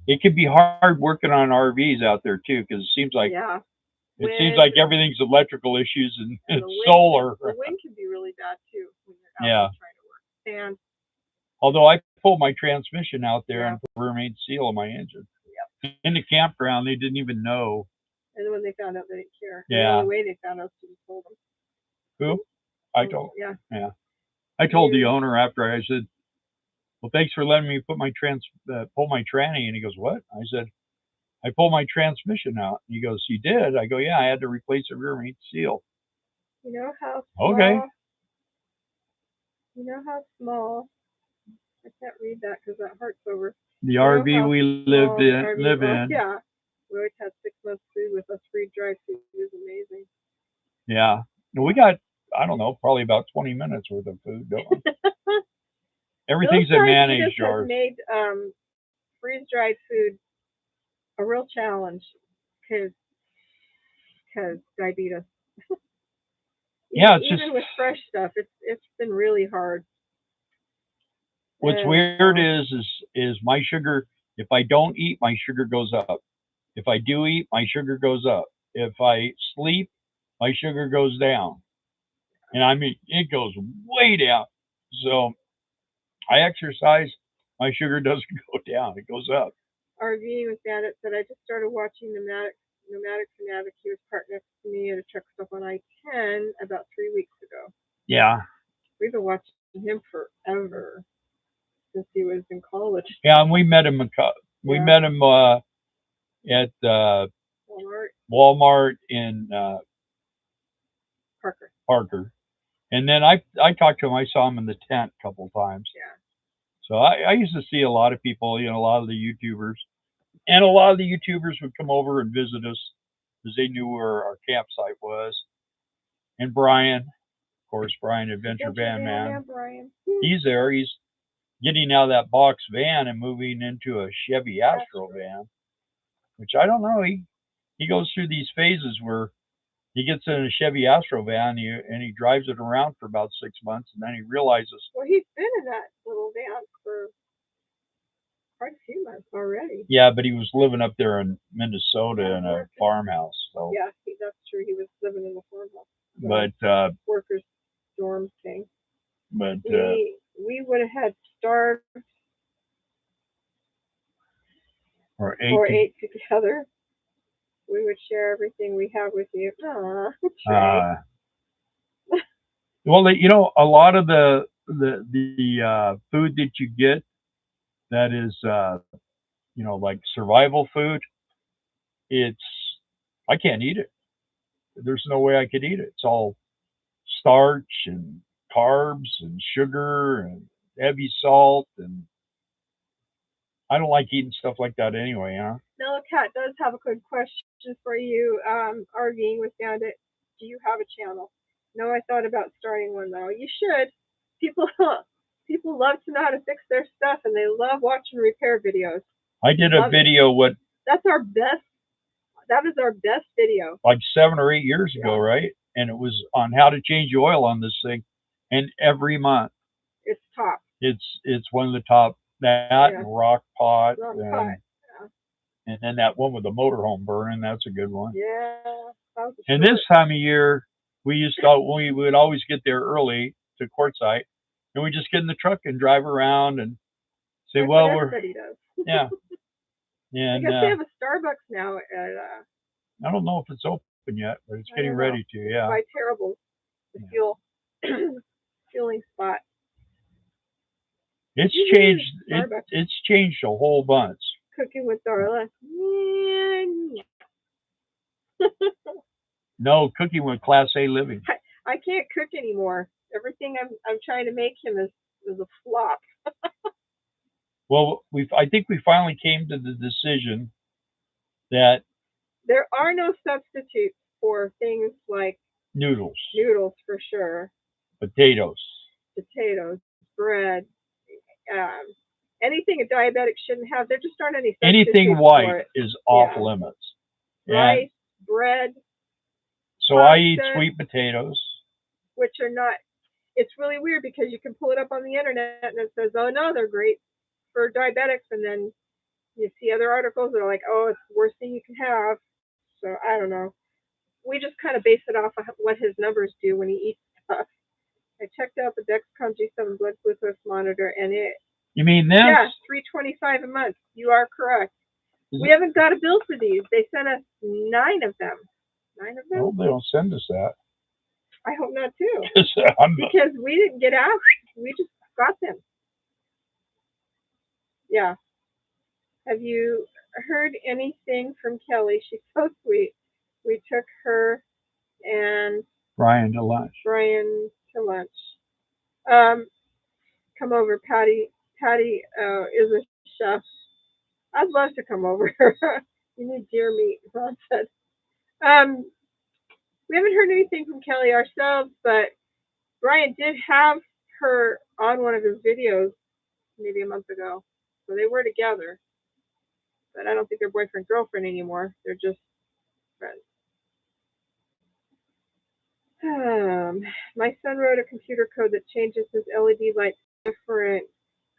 it can be hard working on RVs out there too, because it seems like seems like everything's electrical issues and solar. The wind can be really bad too when you're out trying to work. And although I pulled my transmission out there and put a rear main seal on my engine. Yep. In the campground, they didn't even know. And when they found out, they didn't care. Yeah. The only way they found out was told them. Who? I told. Yeah. I told the owner after I said, "Well, thanks for letting me put my pull my tranny." And he goes, "What?" I said, "I pulled my transmission out." He goes, "You did?" I go, "Yeah, I had to replace a rear main seal." You know how small? Okay. You know how small? I can't read that because that heart's over. The RV we live in. Yeah. We always had 6 months food with us, free drive food. It was amazing. Yeah. We got, I don't know, probably about 20 minutes worth of food, don't we? Everything's in mayonnaise jars. Made freeze-dried food a real challenge because diabetes. Yeah, it's even with fresh stuff, it's been really hard. What's weird is my sugar. If I don't eat, my sugar goes up. If I do eat, my sugar goes up. If I sleep, my sugar goes down. And I mean, it goes way down. So I exercise, my sugar doesn't go down; it goes up. RVing with Bandit said, I just started watching Nomadic Fanatic. He was parked next to me at a truck stop on I-10 about 3 weeks ago. Yeah. We've been watching him forever, since he was in college. Yeah, and we met him. We met him at Walmart in Parker. And then I talked to him. I saw him in the tent a couple of times. Yeah. So I used to see a lot of people, a lot of the YouTubers. And a lot of the YouTubers would come over and visit us because they knew where our campsite was. And Brian, of course, Brian, Adventure Van Man. Brian. He's there. He's getting out of that box van and moving into a Chevy Astro van, which I don't know. He goes through these phases where he gets in a Chevy Astro van and he drives it around for about 6 months, and then he realizes. Well, he's been in that little van for quite a few months already. Yeah, but he was living up there in Minnesota in a farmhouse. So yeah, that's true. He was living in the farmhouse. But workers' dorm thing. But we would have had starved or ate together. We would share everything we have with you. Aww. Well, a lot of the food that you get that is like survival food, I can't eat it. There's no way I could eat it. It's all starch and carbs and sugar and heavy salt, and I don't like eating stuff like that anyway, huh? Now, Kat does have a good question for you. RVing with Bandit, do you have a channel? No, I thought about starting one though. You should. People love to know how to fix their stuff, and they love watching repair videos. I did a video that's our best. That is our best video. Like 7 or 8 years ago, right? And it was on how to change oil on this thing, and every month it's top. It's one of the top. That and Rock Pot. And then that one with the motorhome burning, that's a good one. Yeah. And this time of year, we would always get there early to Quartzsite, and we just get in the truck and drive around and say, that's well, what everybody does. Yeah. And I guess they have a Starbucks now at. I don't know if it's open yet, but it's getting ready to. Yeah. By Terrible, the fueling spot. It's changed. It's changed a whole bunch. Cooking with Darla. No, cooking with Class A living. I can't cook anymore. Everything I'm trying to make him is a flop. Well, I think we finally came to the decision that there are no substitutes for things like noodles. Noodles for sure. Potatoes, bread, anything a diabetic shouldn't have. There just aren't any substitutes. Anything white is off limits. Rice, bread. So pasta, I eat sweet potatoes, which are not. It's really weird because you can pull it up on the internet and it says, "Oh no, they're great for diabetics," and then you see other articles that are like, "Oh, it's the worst thing you can have." So I don't know. We just kind of base it off of what his numbers do when he eats stuff. I checked out the Dexcom G7 blood glucose monitor, and it. You mean this? Yeah, $325 a month. You are correct. We haven't got a bill for these. They sent us 9 of them. 9 of them? Well, they don't send us that. I hope not too. Because we didn't get asked. We just got them. Yeah. Have you heard anything from Kelly? She's so sweet. We took her and Brian to lunch. Come over. Patty is a chef. I'd love to come over. You need deer meat, Ron said. We haven't heard anything from Kelly ourselves, but Brian did have her on one of his videos maybe a month ago. So they were together. But I don't think they're boyfriend-girlfriend anymore. They're just friends. My son wrote a computer code that changes his LED lights different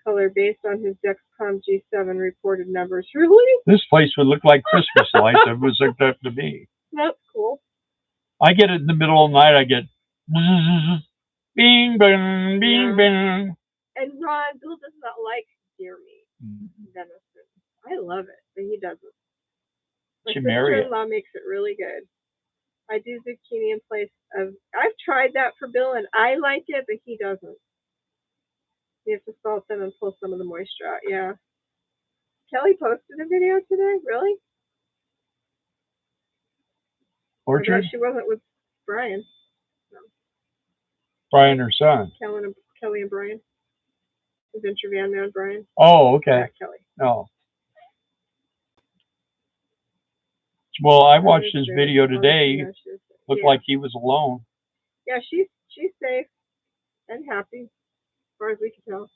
color based on his Dexcom G7 reported numbers. Really? This place would look like Christmas lights if it was hooked up to me. That's cool. I get it in the middle of the night. I get bing, bing, bing, Yeah. bing. And Ron, Bill does not like deer meat, venison. I love it, but he doesn't. My Should marry it. sister-in-law makes it really good. I do zucchini in place of. I've tried that for Bill, and I like it, but he doesn't. You have to salt them and pull some of the moisture out. Yeah. Kelly posted a video today. Really? Orchard? I bet she wasn't with Brian. No. Brian, her son. Kelly and Brian. Adventure Van Man Brian. Oh, okay. Yeah, Kelly. No. Well, I watched his video today. Looked like he was alone. Yeah, she's safe and happy, as far as we can tell.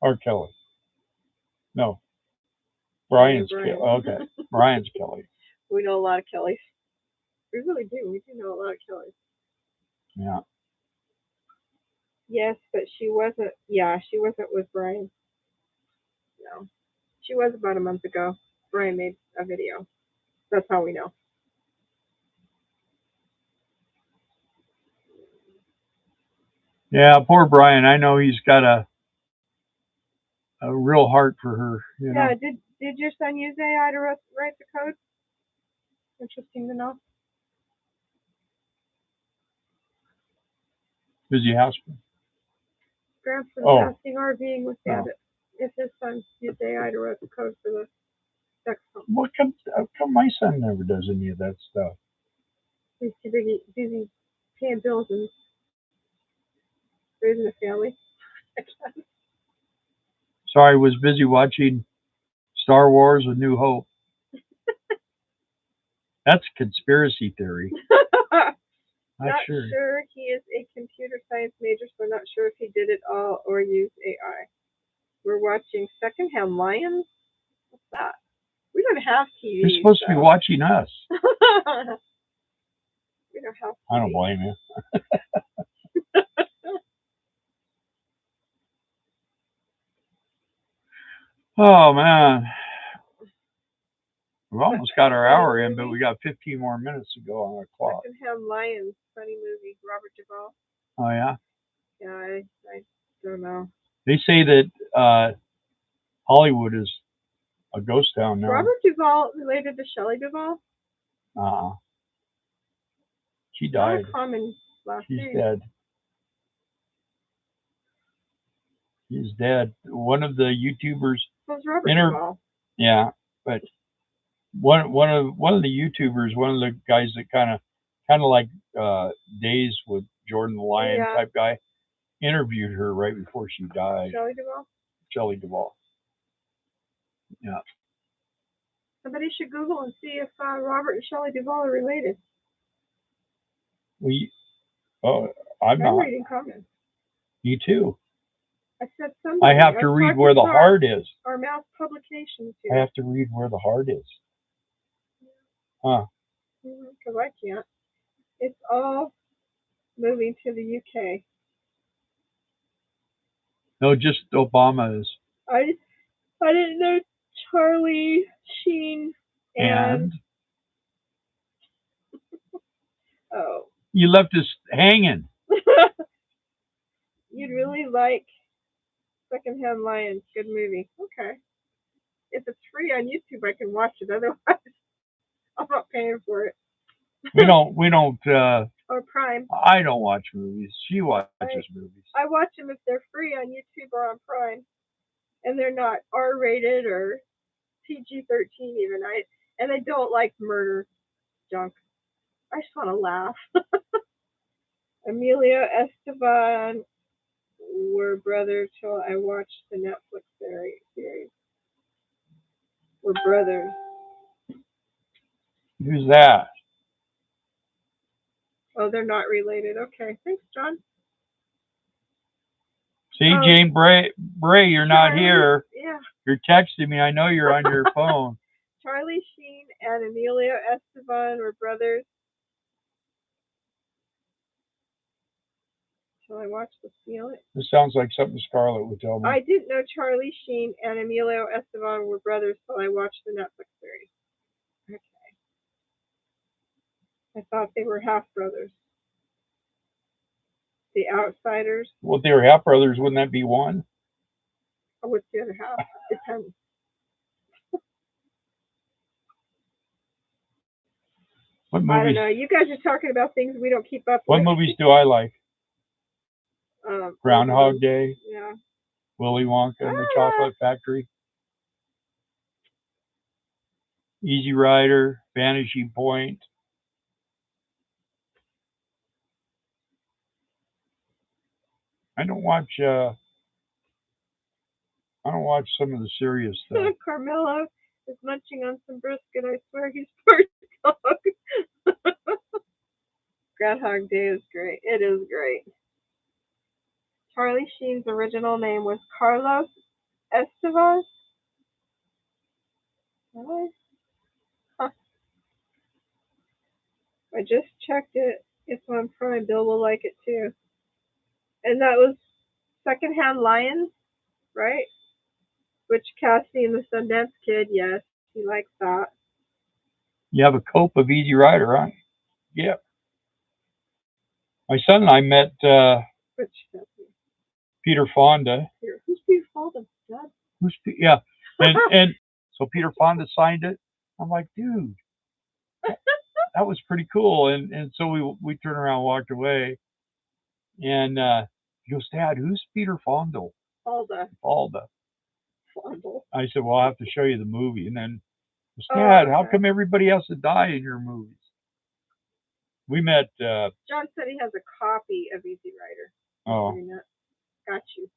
Or Kelly. No. Brian's Brian. Kelly. Okay. Brian's Kelly. We know a lot of Kellys. We really do. We do know a lot of Kellys. Yeah. Yes, but she wasn't. Yeah, she wasn't with Brian. No. She was about a month ago. Brian made a video. That's how we know. Yeah, poor Brian. I know he's got a real heart for her. You know? Yeah, did your son use AI to write the code? Interesting to know. Busy husband. Grandson's asking our being with Bandit if his son used AI to write the code for the Dexcom. How come my son never does any of that stuff? He's too busy paying bills and raising a family. Sorry, I was busy watching Star Wars: A New Hope. That's conspiracy theory. Not sure. He is a computer science major, so not sure if he did it all or used AI. We're watching Secondhand Lions. What's that? We don't have TV. You're supposed to be watching us. We don't have TV. I don't blame you. Oh, man. We've almost got our hour in, but we got 15 more minutes to go on our clock. Secondhand Lions, funny movie, Robert Duvall. Oh, yeah? Yeah, I don't know. They say that Hollywood is a ghost town now. Robert Duvall related to Shelley Duvall? She died. Not a common last She's name. dead. He's dead. One of the YouTubers. Was Robert Duvall? Yeah, but one of the YouTubers, one of the guys that kind of like Days with Jordan the Lion type guy, interviewed her right before she died. Shelley Duvall. Shelley Duvall. Yeah. Somebody should Google and see if Robert and Shelley Duvall are related. I'm not. Reading comments. Me too. I said somebody. I have to read where the heart is. Our Mouse Publications here. I have to read where the heart is. Huh. Because I can't. It's all moving to the UK. No, just Obama is. I didn't know Charlie Sheen and oh. You left us hanging. You'd really like Secondhand Lions. Good movie. Okay. If it's free on YouTube, I can watch it. Otherwise, I'm not paying for it. We don't. Or Prime. I don't watch movies. She watches movies. I watch them if they're free on YouTube or on Prime, and they're not R-rated or PG-13 even. And I don't like murder junk. I just want to laugh. Emilio Esteban were brothers till I watched the Netflix series. We're brothers. Who's that? Oh, they're not related. Okay, thanks, John. See, Jane Bray, you're not here. Yeah. You're texting me. I know you're on your phone. Charlie Sheen and Emilio Esteban were brothers until I watched the seal. This sounds like something Scarlett would tell me. I didn't know Charlie Sheen and Emilio Estevez were brothers till I watched the Netflix series. Okay. I thought they were half brothers. The Outsiders. Well, if they were half brothers, wouldn't that be one? Or what's the other half? Depends. What I movies? don't know. You guys are talking about things we don't keep up What with. movies do I like? Groundhog Day. Yeah. Willy Wonka and the Chocolate Factory. Easy Rider. Vanishing Point. I don't watch some of the serious stuff. Carmelo is munching on some brisket. I swear he's part dog. Groundhog Day is great. It is great. Charlie Sheen's original name was Carlos Estevez. Really? Huh. I just checked it. It's on Prime. Bill will like it too. And that was Secondhand Lions, right? Which Cassie and the Sundance Kid, yes, he likes that. You have a cope of Easy Rider, right? Yeah. My son and I met Which Cassie? Peter Fonda. Who's Peter Fonda? Dad? Yeah. And so Peter Fonda signed it. I'm like, dude, that was pretty cool. And so we turned around and walked away. And he goes, Dad, who's Peter Fonda? Fonda. I said, well, I'll have to show you the movie. And then, Dad, how come everybody has to die in your movies? We met. John said he has a copy of Easy Rider. Oh. Got you.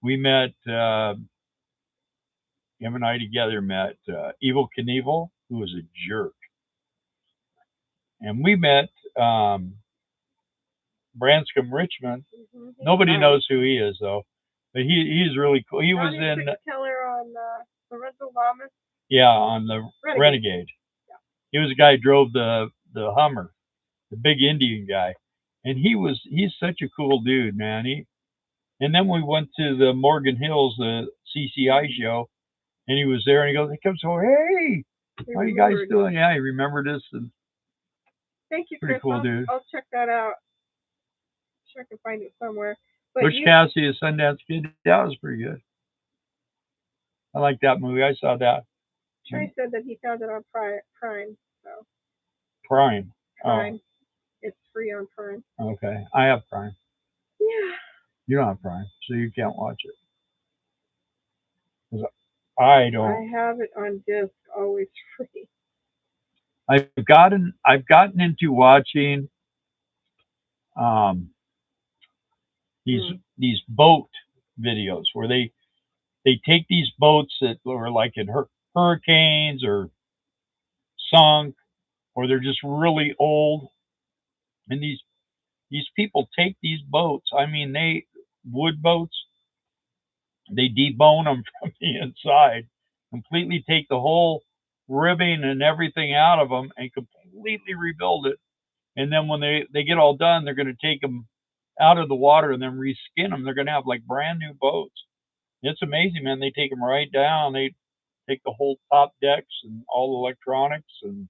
We met, him and I together met Evel Knievel, who was a jerk. And we met Branscombe Richmond. Mm-hmm. Nobody knows who he is, though. But he's really cool. He was in Killer on Lorenzo Lamas. Yeah, on the Renegade. Yeah. He was the guy who drove the Hummer, the big Indian guy. And he's such a cool dude, man. And then we went to the Morgan Hills, the CCI show, and he was there, and he comes over, hey, how you guys doing? Yeah, he remembered us. And thank you, pretty Chris. cool dude. I'll check that out. I'm sure I can find it somewhere. Butch Cassidy, a Sundance Kid, that was pretty good. I like that movie. I saw that. Trey said that he found it on Prime. So. Prime. Prime. Oh. It's free on Prime. Okay. I have Prime. Yeah. You don't have Prime, so you can't watch it. I don't. I have it on disc, always free. I've gotten into watching these boat videos where they take these boats that are like in hurricanes or sunk, or they're just really old, and these people take these boats. I mean, wood boats. They debone them from the inside, completely take the whole ribbing and everything out of them, and completely rebuild it. And then when they get all done, they're going to take them out of the water and then reskin them. They're going to have like brand new boats. It's amazing, man. They take them right down. They take the whole top decks and all the electronics, and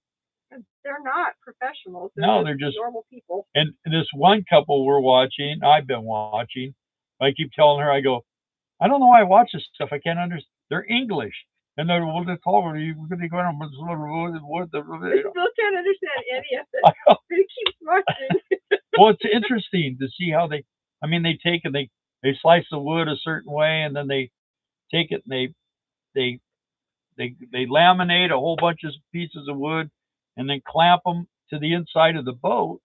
they're not professionals. They're just normal people. And this one couple I've been watching, I keep telling her, I go, I don't know why I watch this stuff. I can't understand. They're English. And they're, well, they're called, we're going to go on. They still can't understand any of it. They keep watching. Well, it's interesting to see how they take and they slice the wood a certain way, and then they take it and they laminate a whole bunch of pieces of wood and then clamp them to the inside of the boat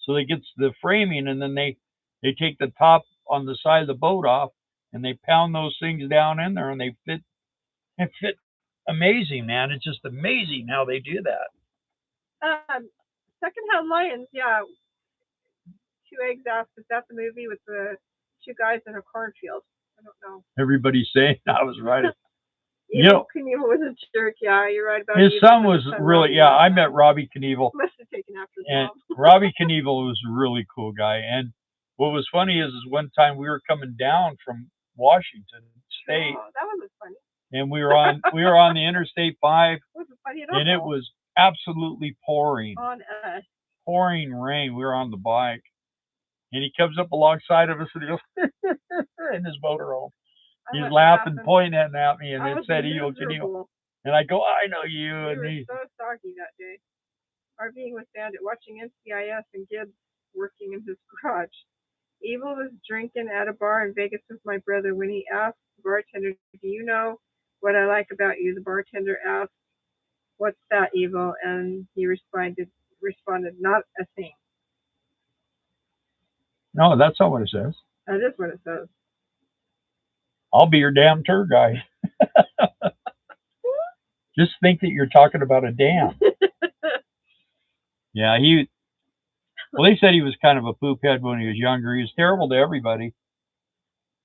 so they get the framing, and then they take the top on the side of the boat off and they pound those things down in there, and they fit. It fit amazing, man. It's just amazing how they do that. Secondhand Lions, yeah. Two Eggs asked, is that the movie with the two guys in a cornfield? I don't know. Everybody's saying I was right. Knievel was a jerk. Yeah, you're right about his son was really. Yeah, I met Robbie Knievel. Must have taken after his and mom. Robbie Knievel was a really cool guy, and What was funny is one time we were coming down from Washington State, Oh, that wasn't funny. and we were on the Interstate 5, It wasn't funny at and it all. was absolutely pouring On us. rain. We were on the bike, and he comes up alongside of us, and he goes in his motorhome. I He's went laughing, pointing at me, and I it was said Eagle Knievel. miserable. And I go, I know you. We And were he, so soggy that day. RVing with Bandit, watching NCIS and Gibbs working in his garage. Evil was drinking at a bar in Vegas with my brother when he asked the bartender, "Do you know what I like about you?" The bartender asked, "What's that, Evil?" And he responded, "Not a thing." no, that's not what it says. That is what it says. I'll be your damn tour guide. Just think that you're talking about a dam. Yeah, well, they said he was kind of a poop head when he was younger. He was terrible to everybody.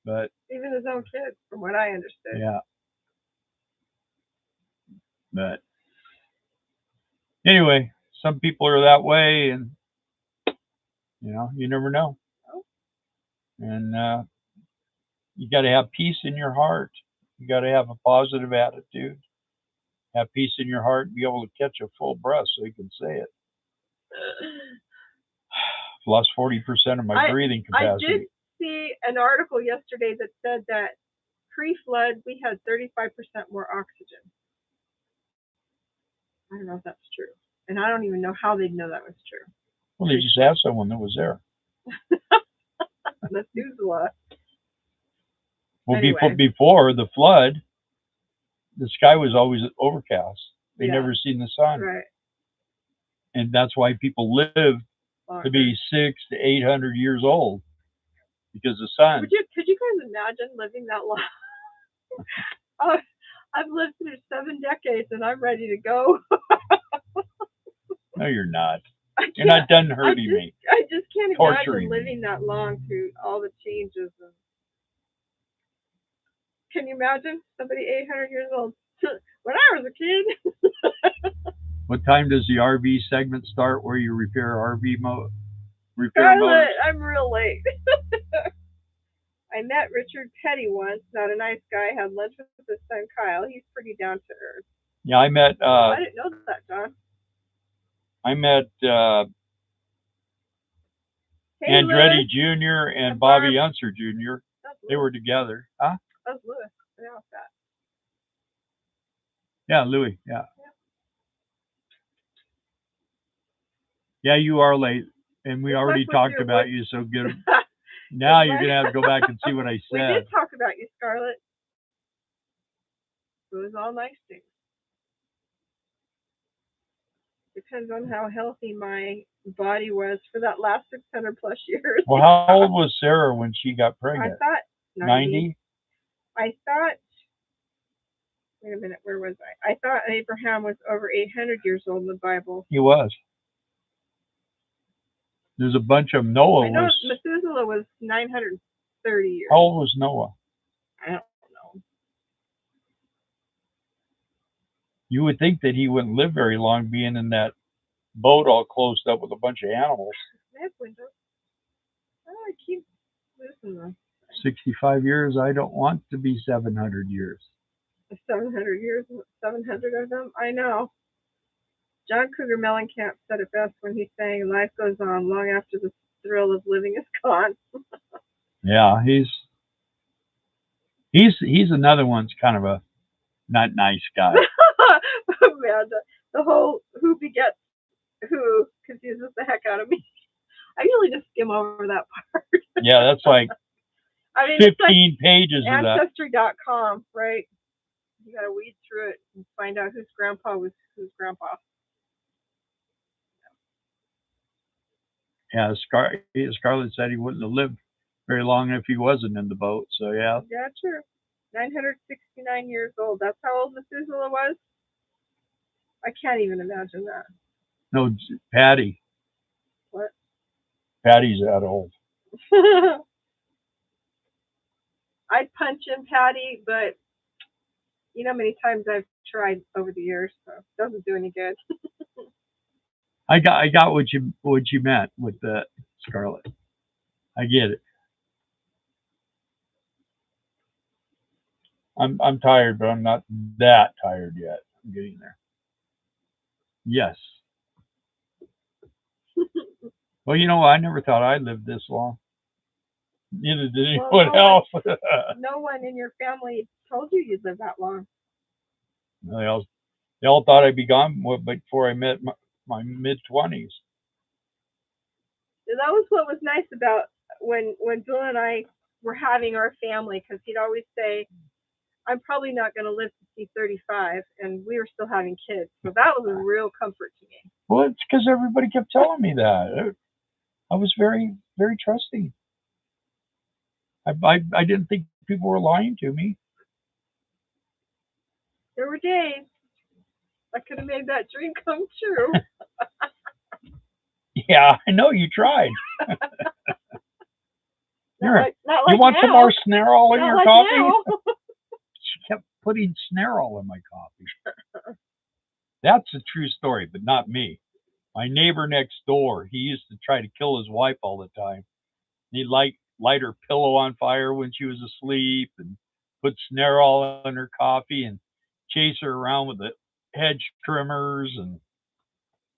But even his own kids, from what I understood. Yeah. But anyway, some people are that way, and you never know. Oh. And you got to have peace in your heart. You got to have a positive attitude. Have peace in your heart and be able to catch a full breath so you can say it. Lost 40% of my breathing capacity. I did see an article yesterday that said that pre-flood we had 35% more oxygen. I don't know if that's true, and I don't even know how they'd know that was true. Well, they just asked someone that was there. Methuselah. Well, anyway. before the flood, the sky was always overcast. They never seen the sun. Right. And that's why people live to be 600 to 800 years old, because the sun. Could you guys imagine living that long? I've lived through 7 decades and I'm ready to go. No, you're not. You're not done hurting me. I just can't Torturing imagine living that long through all the changes. Can you imagine somebody 800 years old? When I was a kid. What time does the RV segment start where you repair RV motors? I'm real late. I met Richard Petty once. Not a nice guy. Had lunch with his son Kyle. He's pretty down to earth. Yeah, I met. I didn't know that, John. I met Andretti Jr. and Bobby Unser Jr. They were together. Huh? That's Lewis. Yeah, that. Yeah, Louis. Yeah. Yeah, you are late, and we already talked about you. So good. Now you're gonna have to go back and see what I said. We did talk about you, Scarlett. It was all nice things. Depends on how healthy my body was for that last 600 plus years. Well, how old was Sarah when she got pregnant? I thought 90. I thought. Wait a minute, where was I? I thought Abraham was over 800 years old in the Bible. He was. There's a bunch of Noah. I know Methuselah was 930 years. How old was Noah? I don't know. You would think that he wouldn't live very long, being in that boat all closed up with a bunch of animals. They have windows. I keep losing them. 65 years. I don't want to be 700 years. 700 years, 700 of them. I know. John Cougar Mellencamp said it best when he sang, "Life goes on long after the thrill of living is gone." Yeah, he's another one's kind of a not nice guy. Man, the whole who begets who confuses the heck out of me. I usually just skim over that part. Yeah, that's like 15 like pages of that. Ancestry.com, right? You got to weed through it and find out whose grandpa was whose grandpa. Yeah, Scarlett said he wouldn't have lived very long if he wasn't in the boat. So yeah. Yeah, true. 969 years old. That's how old Methuselah was? I can't even imagine that. No, Patty. What? Patty's that old. I'd punch in Patty, but you know how many times I've tried over the years, so it doesn't do any good. I got what you meant with the Scarlett. I get it. I'm tired, but I'm not that tired yet. I'm getting there. Yes. Well, you know, I never thought I'd live this long. Neither did Well, anyone else. no one in your family told you you'd live that long. They all thought I'd be gone before I met my mid-20s. So that was what was nice about when Bill and I were having our family, because he'd always say, I'm probably not going to live to see 35, and we were still having kids. So that was a real comfort to me. Well, it's because everybody kept telling me that. I was very, very trusting. I didn't think people were lying to me. There were days I could have made that dream come true. Yeah, I know you tried. Not like You want now. some more Snarl in Not your like coffee? now. She kept putting Snarl in my coffee. That's a true story, but not me. My neighbor next door, he used to try to kill his wife all the time. He'd light her pillow on fire when she was asleep and put Snarl in her coffee and chase her around with the hedge trimmers, and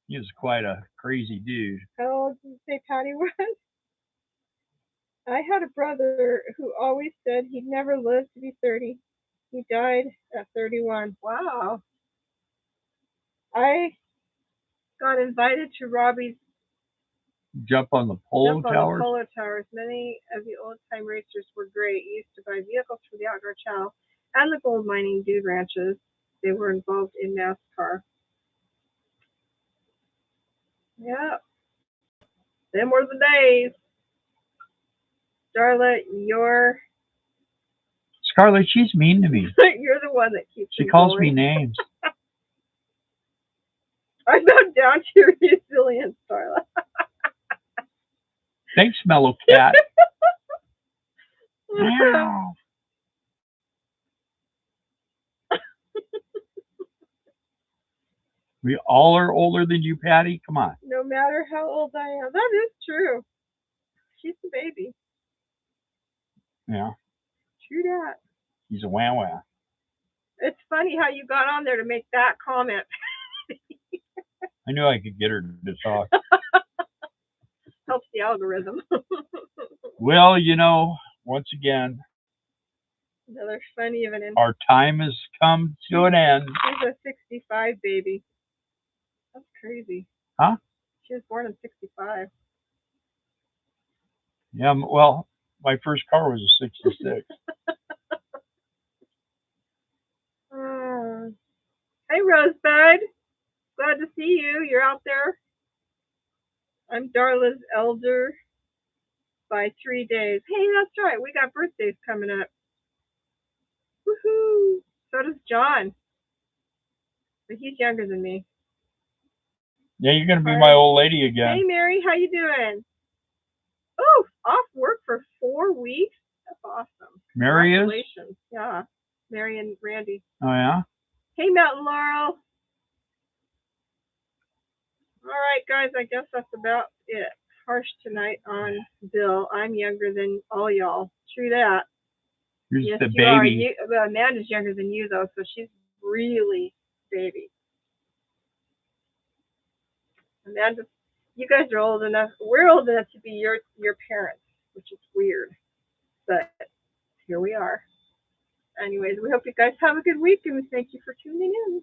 he was quite a crazy dude. How old did you say Patty was? I had a brother who always said he'd never live to be 30. He died at 31. Wow. I got invited to Robbie's Jump on the polo towers. Polo towers. Many of the old time racers were great. Used to buy vehicles for the outdoor channel and the gold mining dude ranches. They were involved in NASCAR. Yeah, them were the days. Darla, Scarlett, she's mean to me. you're the one that keeps. She calls me names. I bow down to your resilience, Darla. Thanks, Mellow Cat. Meow. We all are older than you, Patty. Come on. No matter how old I am. That is true. She's a baby. Yeah. True that. He's a wah wah. It's funny how you got on there to make that comment. I knew I could get her to talk. Helps the algorithm. Well, you know, once again, Another funny of an incident. our time has come to an end. She's a 65 baby. That's crazy. Huh? She was born in 65. Yeah, well, my first car was a 66. Hey, Rosebud. Glad to see you. You're out there. I'm Darla's elder by 3 days. Hey, that's right. We got birthdays coming up. Woohoo! So does John. But he's younger than me. Yeah, you're going to be my old lady again. Hey, Mary. How you doing? Oh, off work for 4 weeks? That's awesome. Mary is? Yeah. Mary and Randy. Oh, yeah? Hey, Mountain Laurel. All right, guys. I guess that's about it. Harsh tonight on Bill. I'm younger than all y'all. True that. You're yes, the you baby. are. Well, Amanda's younger than you, though, so she's really baby. Amanda, you guys are old enough. We're old enough to be your parents, which is weird, but here we are. Anyways, we hope you guys have a good week, and we thank you for tuning in.